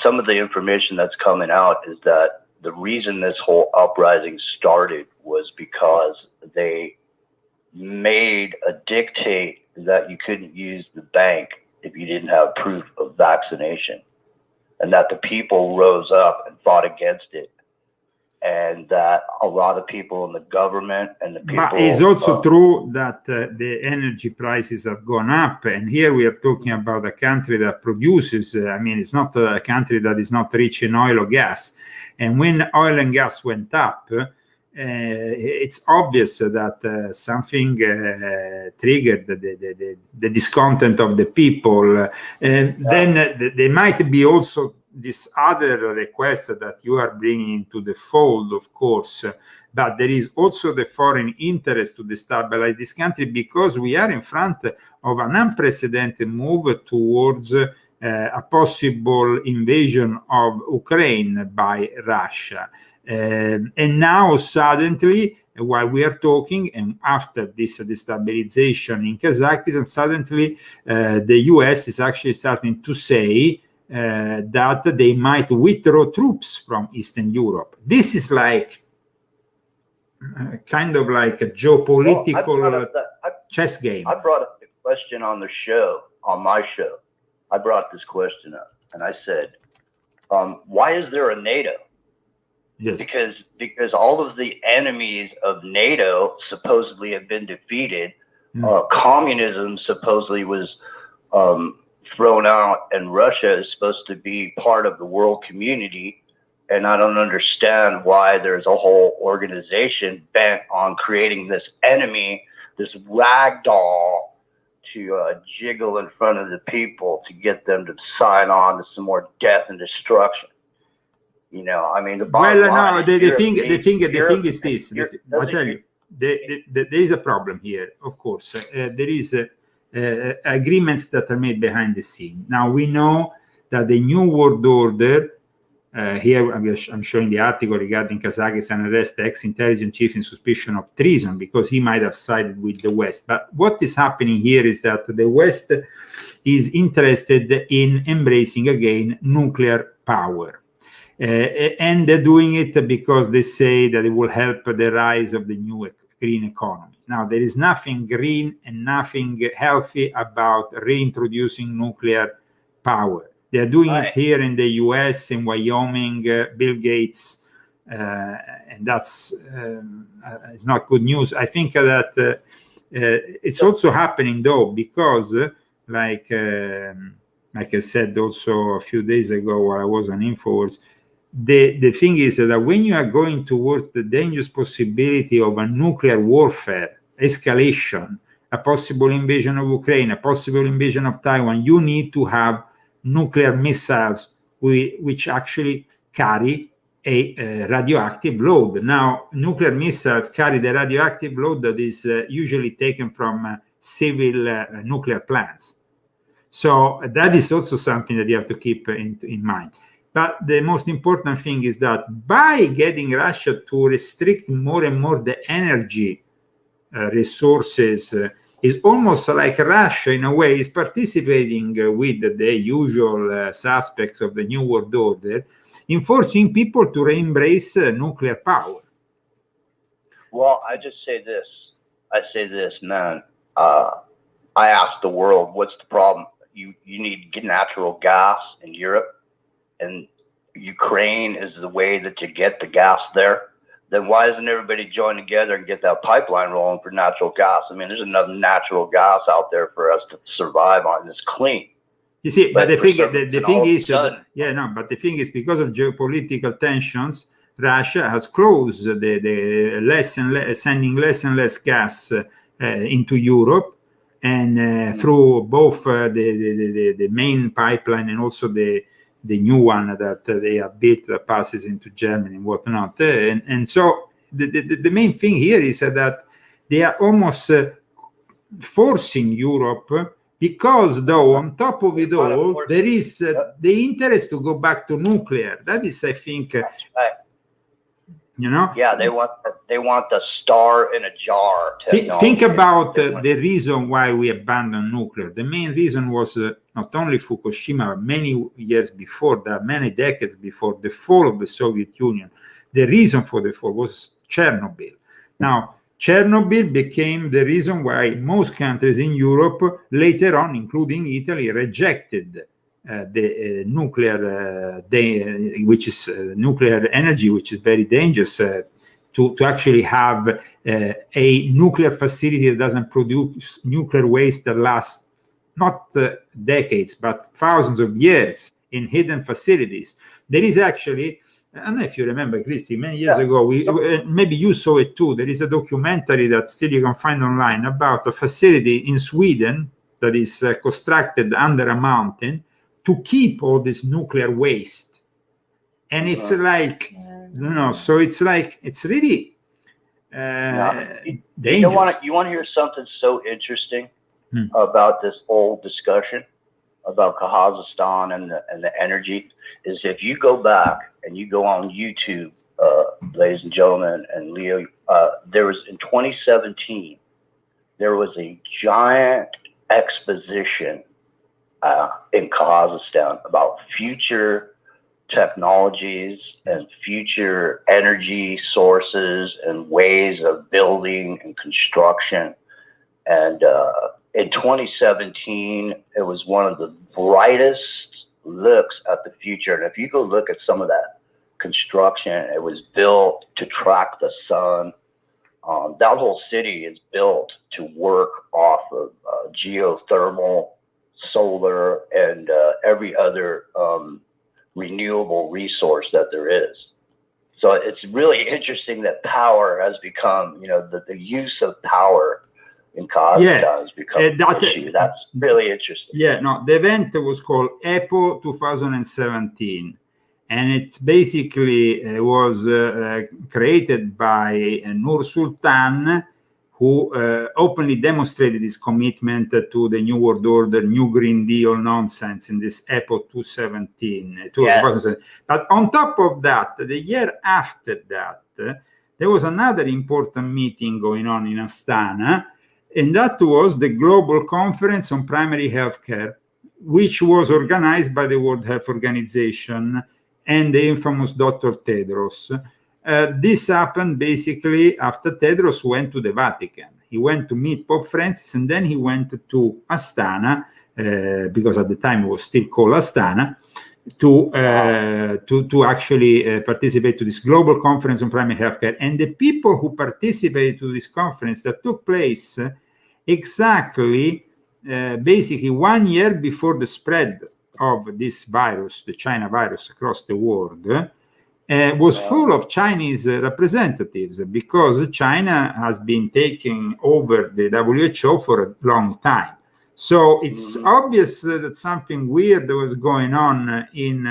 some of the information that's coming out is that the reason this whole uprising started was because they made a dictate that you couldn't use the bank if you didn't have proof of vaccination, and that the people rose up and fought against it, and that a lot of people in the government and the people. But it's also true that the energy prices have gone up, and here we are talking about a country that produces. I mean, it's not a country that is not rich in oil or gas, and when oil and gas went up, it's obvious that something triggered the discontent of the people. Then there might be also this other request that you are bringing into the fold, of course, but there is also the foreign interest to destabilize this country, because we are in front of an unprecedented move towards a possible invasion of Ukraine by Russia. And now suddenly, while we are talking, and after this destabilization in Kazakhstan, suddenly the US is actually starting to say that they might withdraw troops from Eastern Europe. This is like kind of like a geopolitical chess game. I brought up the question on the show, on my show. I brought this question up, and I said, why is there a NATO? Yes. Because all of the enemies of NATO supposedly have been defeated. Communism supposedly was thrown out, and Russia is supposed to be part of the world community. And I don't understand why there's a whole organization bent on creating this enemy, this rag doll to jiggle in front of the people to get them to sign on to some more death and destruction. I mean, the thing is this. I tell you, there is a problem here. Of course, there is agreements that are made behind the scene. Now we know that the new world order. Here I'm showing the article regarding Kazakhstan arrest ex-intelligence chief in suspicion of treason because he might have sided with the West. But what is happening here is that the West is interested in embracing again nuclear power. And they're doing it because they say that it will help the rise of the new green economy. Now, there is nothing green and nothing healthy about reintroducing nuclear power. They're doing it here in the US, in Wyoming, Bill Gates, and that's it's not good news. I think that it's also happening, though, because like I said also a few days ago while I was on InfoWars, the thing is that when you are going towards the dangerous possibility of a nuclear warfare, escalation, a possible invasion of Ukraine, a possible invasion of Taiwan, you need to have nuclear missiles which actually carry a radioactive load. Now, nuclear missiles carry the radioactive load that is usually taken from civil nuclear plants. So that is also something that you have to keep in mind. But the most important thing is that by getting Russia to restrict more and more the energy resources, is almost like Russia, in a way, is participating with the usual suspects of the New World Order in forcing people to re-embrace nuclear power. Well, I just say this. I say this, man. I ask the world, what's the problem? You need natural gas in Europe, and Ukraine is the way that you get the gas there. Then why doesn't everybody join together and get that pipeline rolling for natural gas? I mean, there's enough natural gas out there for us to survive on. It's clean. You see, but the thing is, because of geopolitical tensions, Russia has closed the sending less and less gas into Europe, and through both the main pipeline and also the new one that they have built that passes into Germany and whatnot. And so the main thing here is that they are almost forcing Europe, because though on top of it all, there is the interest to go back to nuclear. That is, I think, you know. Yeah, they want the star in a jar. Think about the reason why we abandoned nuclear. The main reason was not only Fukushima, but many years before that, many decades before the fall of the Soviet Union. The reason for the fall was Chernobyl. Now, Chernobyl became the reason why most countries in Europe, later on, including Italy, rejected the nuclear, which is nuclear energy, which is very dangerous. To actually have a nuclear facility that doesn't produce nuclear waste that lasts not decades, but thousands of years in hidden facilities. There is actually, I don't know if you remember, Christy, many years ago, maybe you saw it too. There is a documentary that still you can find online about a facility in Sweden that is constructed under a mountain to keep all this nuclear waste. And it's like, you know, so it's like, it's really dangerous. You want to hear something so interesting about this whole discussion about Kazakhstan and the energy? Is if you go back and you go on YouTube, ladies and gentlemen, and Leo, there was in 2017, there was a giant exposition in Kazakhstan about future technologies and future energy sources and ways of building and construction. And in 2017, it was one of the brightest looks at the future. And if you go look at some of that construction, it was built to track the sun. That whole city is built to work off of geothermal, solar, and every other renewable resource that there is. So it's really interesting that power has become, you know, the use of power in Kazakhstan has become an issue. That's really interesting. Yeah, no, the event was called EPO 2017. And it basically was created by Nur Sultan, who openly demonstrated his commitment to the New World Order, New Green Deal nonsense in this EPO 2017. But on top of that, the year after that, there was another important meeting going on in Astana, and that was the Global Conference on Primary Healthcare, which was organized by the World Health Organization and the infamous Dr. Tedros. This happened basically after Tedros went to the Vatican. He went to meet Pope Francis, and then he went to Astana, because at the time it was still called Astana, to actually participate to this global conference on primary healthcare. And the people who participated to this conference that took place exactly basically 1 year before the spread of this virus, the China virus, across the world, was full of Chinese representatives, because China has been taking over the WHO for a long time. So it's obvious that something weird was going on in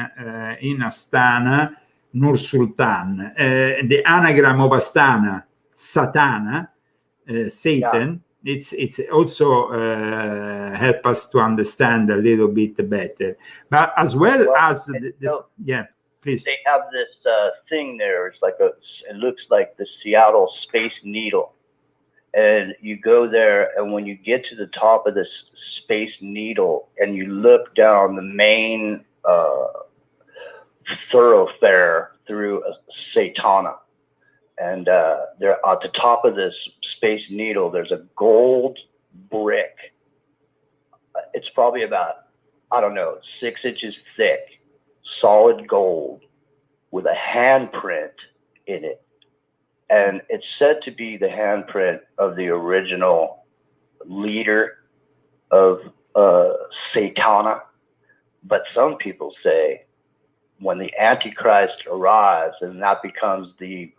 Astana, Nur Sultan. The anagram of Astana, Satana, Satan. It's also help us to understand a little bit better. But as well as please. They have this thing there. It's like it looks like the Seattle Space Needle. And you go there, and when you get to the top of this Space Needle and you look down the main thoroughfare through Satana, and there at the top of this Space Needle, there's a gold brick. It's probably about, 6 inches thick, solid gold with a handprint in it. And it's said to be the handprint of the original leader of Satana. But some people say when the Antichrist arrives and that becomes the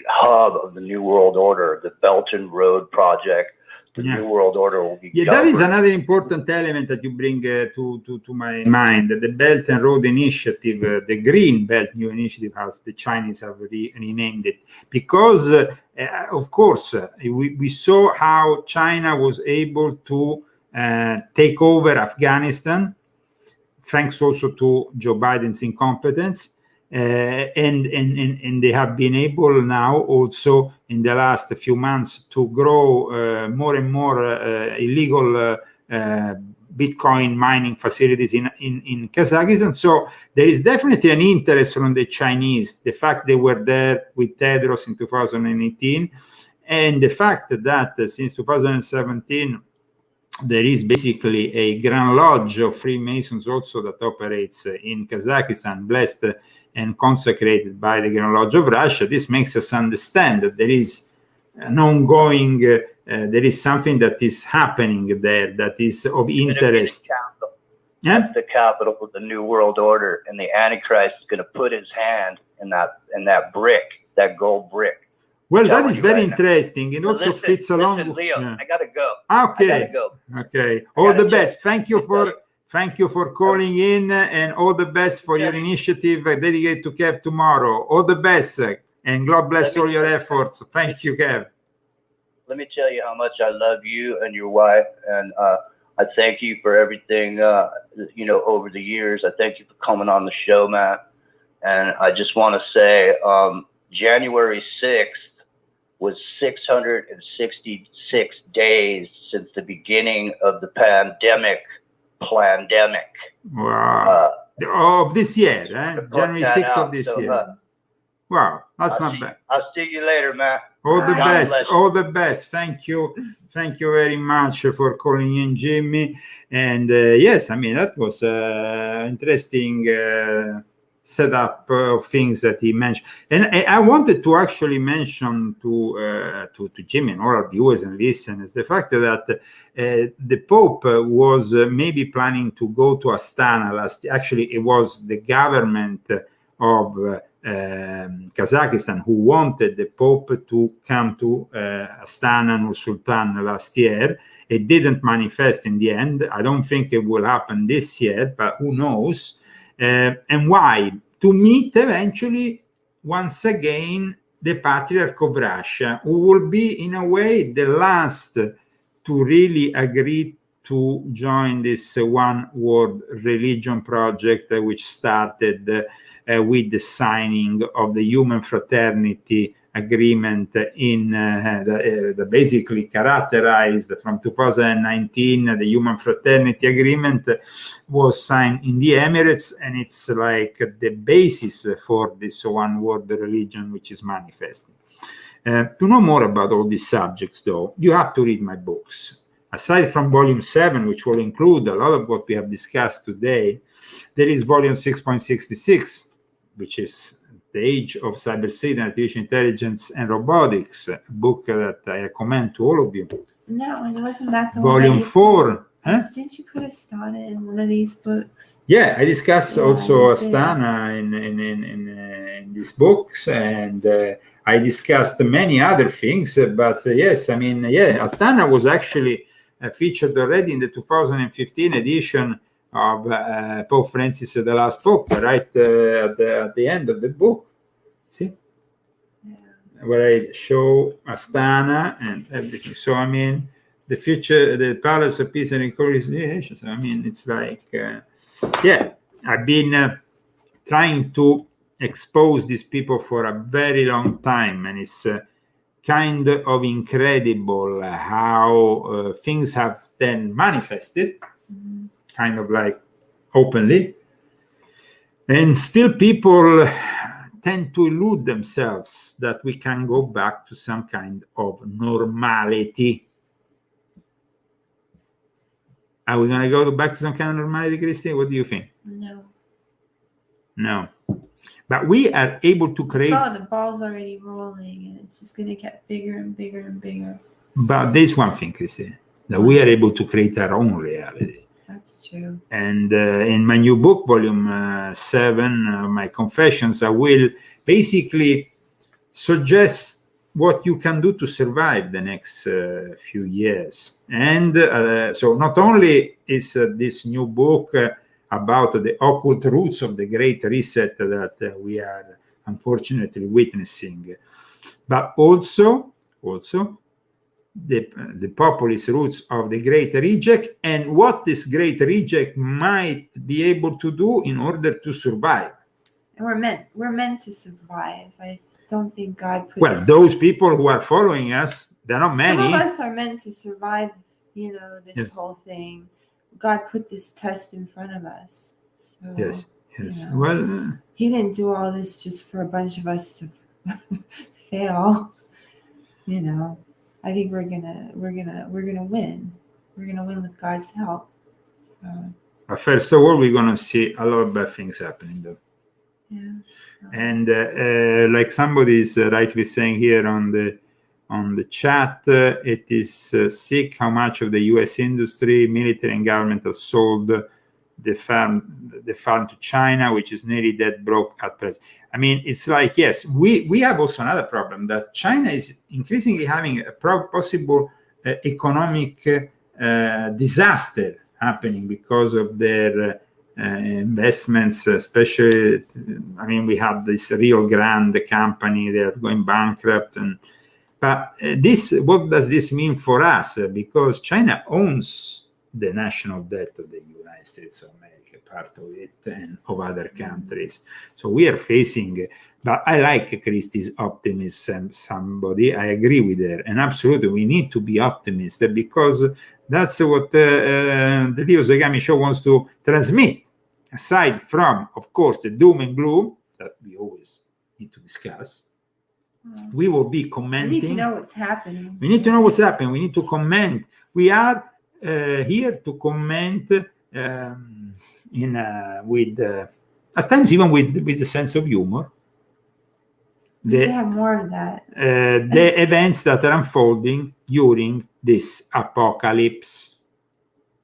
hub of the New World Order, the Belt and Road Project, the New World Order will be governed. That is another important element that you bring to my mind. The Belt and Road Initiative, the Green Belt New Initiative, as the Chinese have renamed it, because of course, we saw how China was able to take over Afghanistan, thanks also to Joe Biden's incompetence. And they have been able now also in the last few months to grow more and more illegal Bitcoin mining facilities in Kazakhstan. So there is definitely an interest from the Chinese, the fact they were there with Tedros in 2018, and the fact that since 2017 there is basically a Grand Lodge of Freemasons also that operates in Kazakhstan, blessed and consecrated by the Grand Lodge of Russia. This makes us understand that there is an ongoing, there is something that is happening there that is of interest. That's the capital of the New World Order, and the Antichrist is going to put his hand in that brick, that gold brick. Well, that is very interesting. It also fits along. Listen, Leo, I gotta go. Okay. I gotta go. Okay. All the best. Thank you for calling in, and all the best for your initiative dedicated to Kev tomorrow. All the best, and God bless all your efforts. Thank you, Kev. Let me tell you how much I love you and your wife, and I thank you for everything. Over the years, I thank you for coming on the show, man. And I just want to say, January 6th. Was 666 days since the beginning of the pandemic. Wow. Of this year, January 6th of this year. Wow, that's not bad. I'll see you later, man. All the best. All the best. Thank you. Thank you very much for calling in, Jimmy. And yes, I mean, that was interesting setup of things that he mentioned, and I wanted to actually mention to Jimmy and all our viewers and listeners the fact that the Pope was maybe planning to go to Astana last. Actually, it was the government of Kazakhstan who wanted the Pope to come to Astana Nur Sultan last year. It didn't manifest in the end. I don't think it will happen this year, but who knows? And why? To meet eventually, once again, the Patriarch of Russia, who will be, in a way, the last to really agree to join this one world religion project, which started with the signing of the Human Fraternity Agreement in the basically characterized from 2019. The Human Fraternity Agreement was signed in the Emirates, and it's like the basis for this one world religion which is manifesting. To know more about all these subjects, though, you have to read my books. Aside from volume 7, which will include a lot of what we have discussed today, there is volume 6.66, which is The Age of Cyber Satan, Artificial Intelligence and Robotics, a book that I recommend to all of you. No, it wasn't that the Volume 4. Didn't you put Astana in one of these books? Yeah, I discussed also Astana in these books, and I discussed many other things. But yes, I mean, Astana was actually featured already in the 2015 edition of Pope Francis, the last Pope, right at the end of the book. See? Yeah. Where I show Astana and everything. So, I mean, the future, the Palace of Peace and Reconciliation. So, I mean, it's like, I've been trying to expose these people for a very long time, and it's kind of incredible how things have then manifested. Kind of like openly, and still people tend to elude themselves that we can go back to some kind of normality. Are we going to go back to some kind of normality, Christy? What do you think? No. But we are able to create. I saw the ball's already rolling, and it's just going to get bigger and bigger and bigger. But there's one thing, Christy, that we are able to create our own reality. That's true. And in my new book, volume 7, my confessions, I will basically suggest what you can do to survive the next few years. And so not only is this new book about the occult roots of the Great Reset that we are unfortunately witnessing, but also the populist roots of the Great Reject, and what this Great Reject might be able to do in order to survive. And we're meant to survive. I don't think God put. Well, those people who are following us, they're not many. Some of us are meant to survive, this Yes. whole thing. God put this test in front of us. So, Yes. Well, He didn't do all this just for a bunch of us to fail. I think we're gonna win. We're gonna win with God's help. So. But first of all, we're gonna see a lot of bad things happening, though. Yeah. And like somebody is rightly saying here on the chat, it is sick how much of the U.S. industry, military, and government has sold the farm to China, which is nearly dead broke at present. I mean, it's like, yes, we have also another problem, that China is increasingly having a possible economic disaster happening because of their investments, especially. I mean, we have this Rio Grande company, they are going bankrupt, but what does this mean for us? Because China owns the national debt of the United States of America, part of it, and of other countries. So we are facing, but I like Christie's optimism, somebody, I agree with her, and absolutely we need to be optimistic, because that's what the Leo Zagami show wants to transmit. Aside from, of course, the doom and gloom that we always need to discuss, we will be commenting. We need to know what's happening. We need to know what's happening. We need to comment. We are here to comment with at times even with a sense of humor. We should have more of that. The events that are unfolding during this apocalypse.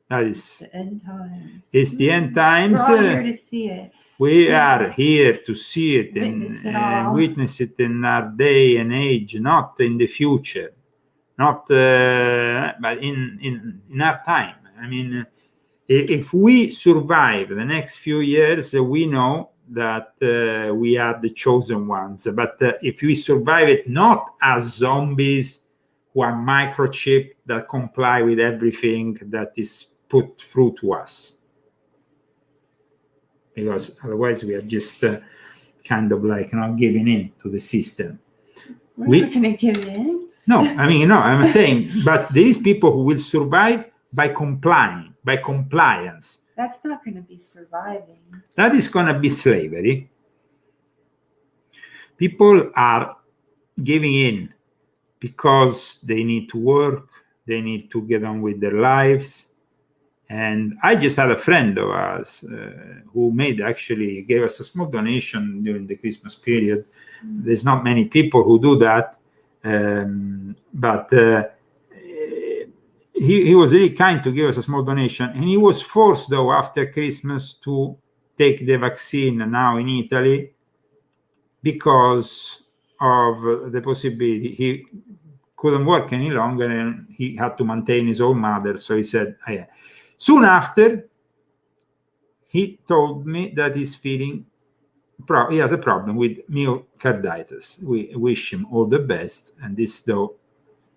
That is the end times. It's the end times. We're all here to see it. We are here to see it and witness it in our day and age, not in the future, not but in our time. I mean, if we survive the next few years, we know that we are the chosen ones. But if we survive it not as zombies who are microchipped that comply with everything that is put through to us, because otherwise we are just kind of like giving in to the system. We're not going to give in. No, I mean, no, I'm saying, but these people who will survive by complying, by compliance. That's not going to be surviving. That is going to be slavery. People are giving in because they need to work, they need to get on with their lives. And I just had a friend of ours who gave us a small donation during the Christmas period. There's not many people who do that, but he was really kind to give us a small donation. And he was forced, though, after Christmas to take the vaccine now in Italy because of the possibility. He couldn't work any longer and he had to maintain his own mother. So he said, soon after, he told me that he's feeling, he has a problem with myocarditis. We wish him all the best. And this, though,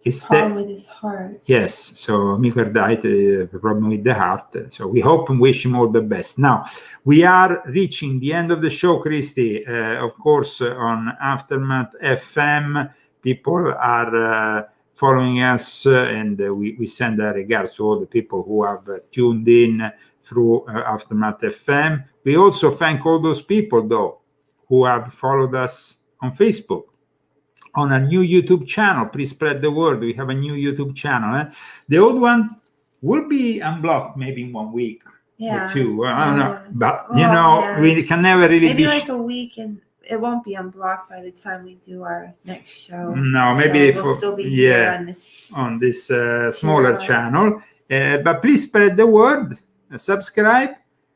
is a problem with his heart. Yes, so myocarditis, a problem with the heart. So we hope and wish him all the best. Now, we are reaching the end of the show, Christy. Of course, on Aftermath FM, people are following us, and we send our regards to all the people who have tuned in through Aftermath FM. We also thank all those people, though, who have followed us on Facebook, on a new YouTube channel. Please spread the word. We have a new YouTube channel. The old one will be unblocked maybe in 1 week or two. I don't know. But, we can never really maybe like a week, and it won't be unblocked by the time we do our next show. No, maybe we'll still be here on this smaller channel. But please spread the word, subscribe,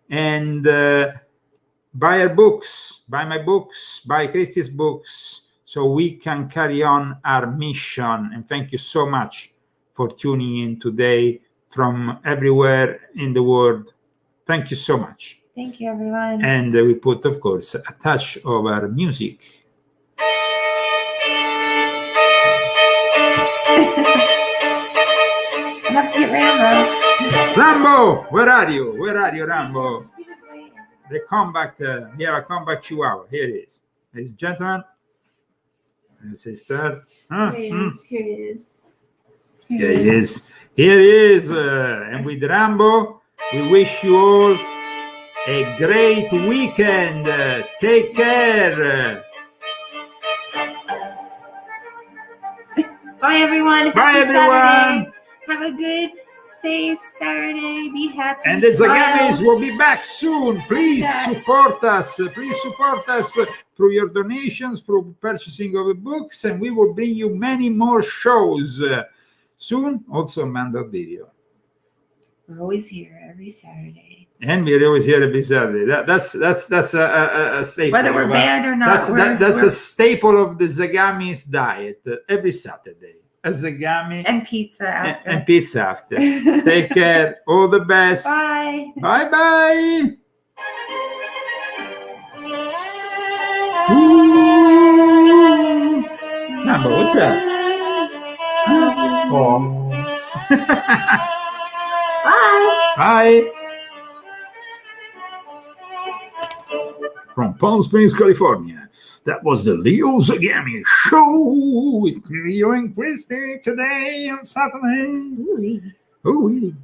and buy our books, buy my books, buy Christie's books, so we can carry on our mission. And thank you so much for tuning in today from everywhere in the world. Thank you so much. Thank you, everyone. And we put, of course, a touch of our music. Rambo, where are you? Where are you, Rambo? The comeback, we have a comeback chihuahua. Here it is. Ladies and gentlemen. Let's say start. Here it is. Here it is. Here it is. Here it is. And with Rambo, we wish you all a great weekend. Take care. Bye, everyone. Bye, Happy everyone. Saturday. Have a good, safe Saturday. Be happy. And the smile. Zagamis will be back soon. Please support us. Please support us through your donations, through purchasing of the books, and we will bring you many more shows soon. Also, Mando video. We're always here every Saturday. And we're always here every Saturday. That's a staple. Whether we're banned or not. That's a staple of the Zagami's diet. Every Saturday. A Zagami. And pizza after. And pizza after. Take care. All the best. Bye. Bye-bye. Number, what's that? Oh. Bye. Bye. From Palm Springs, California, that was the Leo Zagami Show with Leo and Christy today on Saturday. Ooh-wee. Ooh-wee.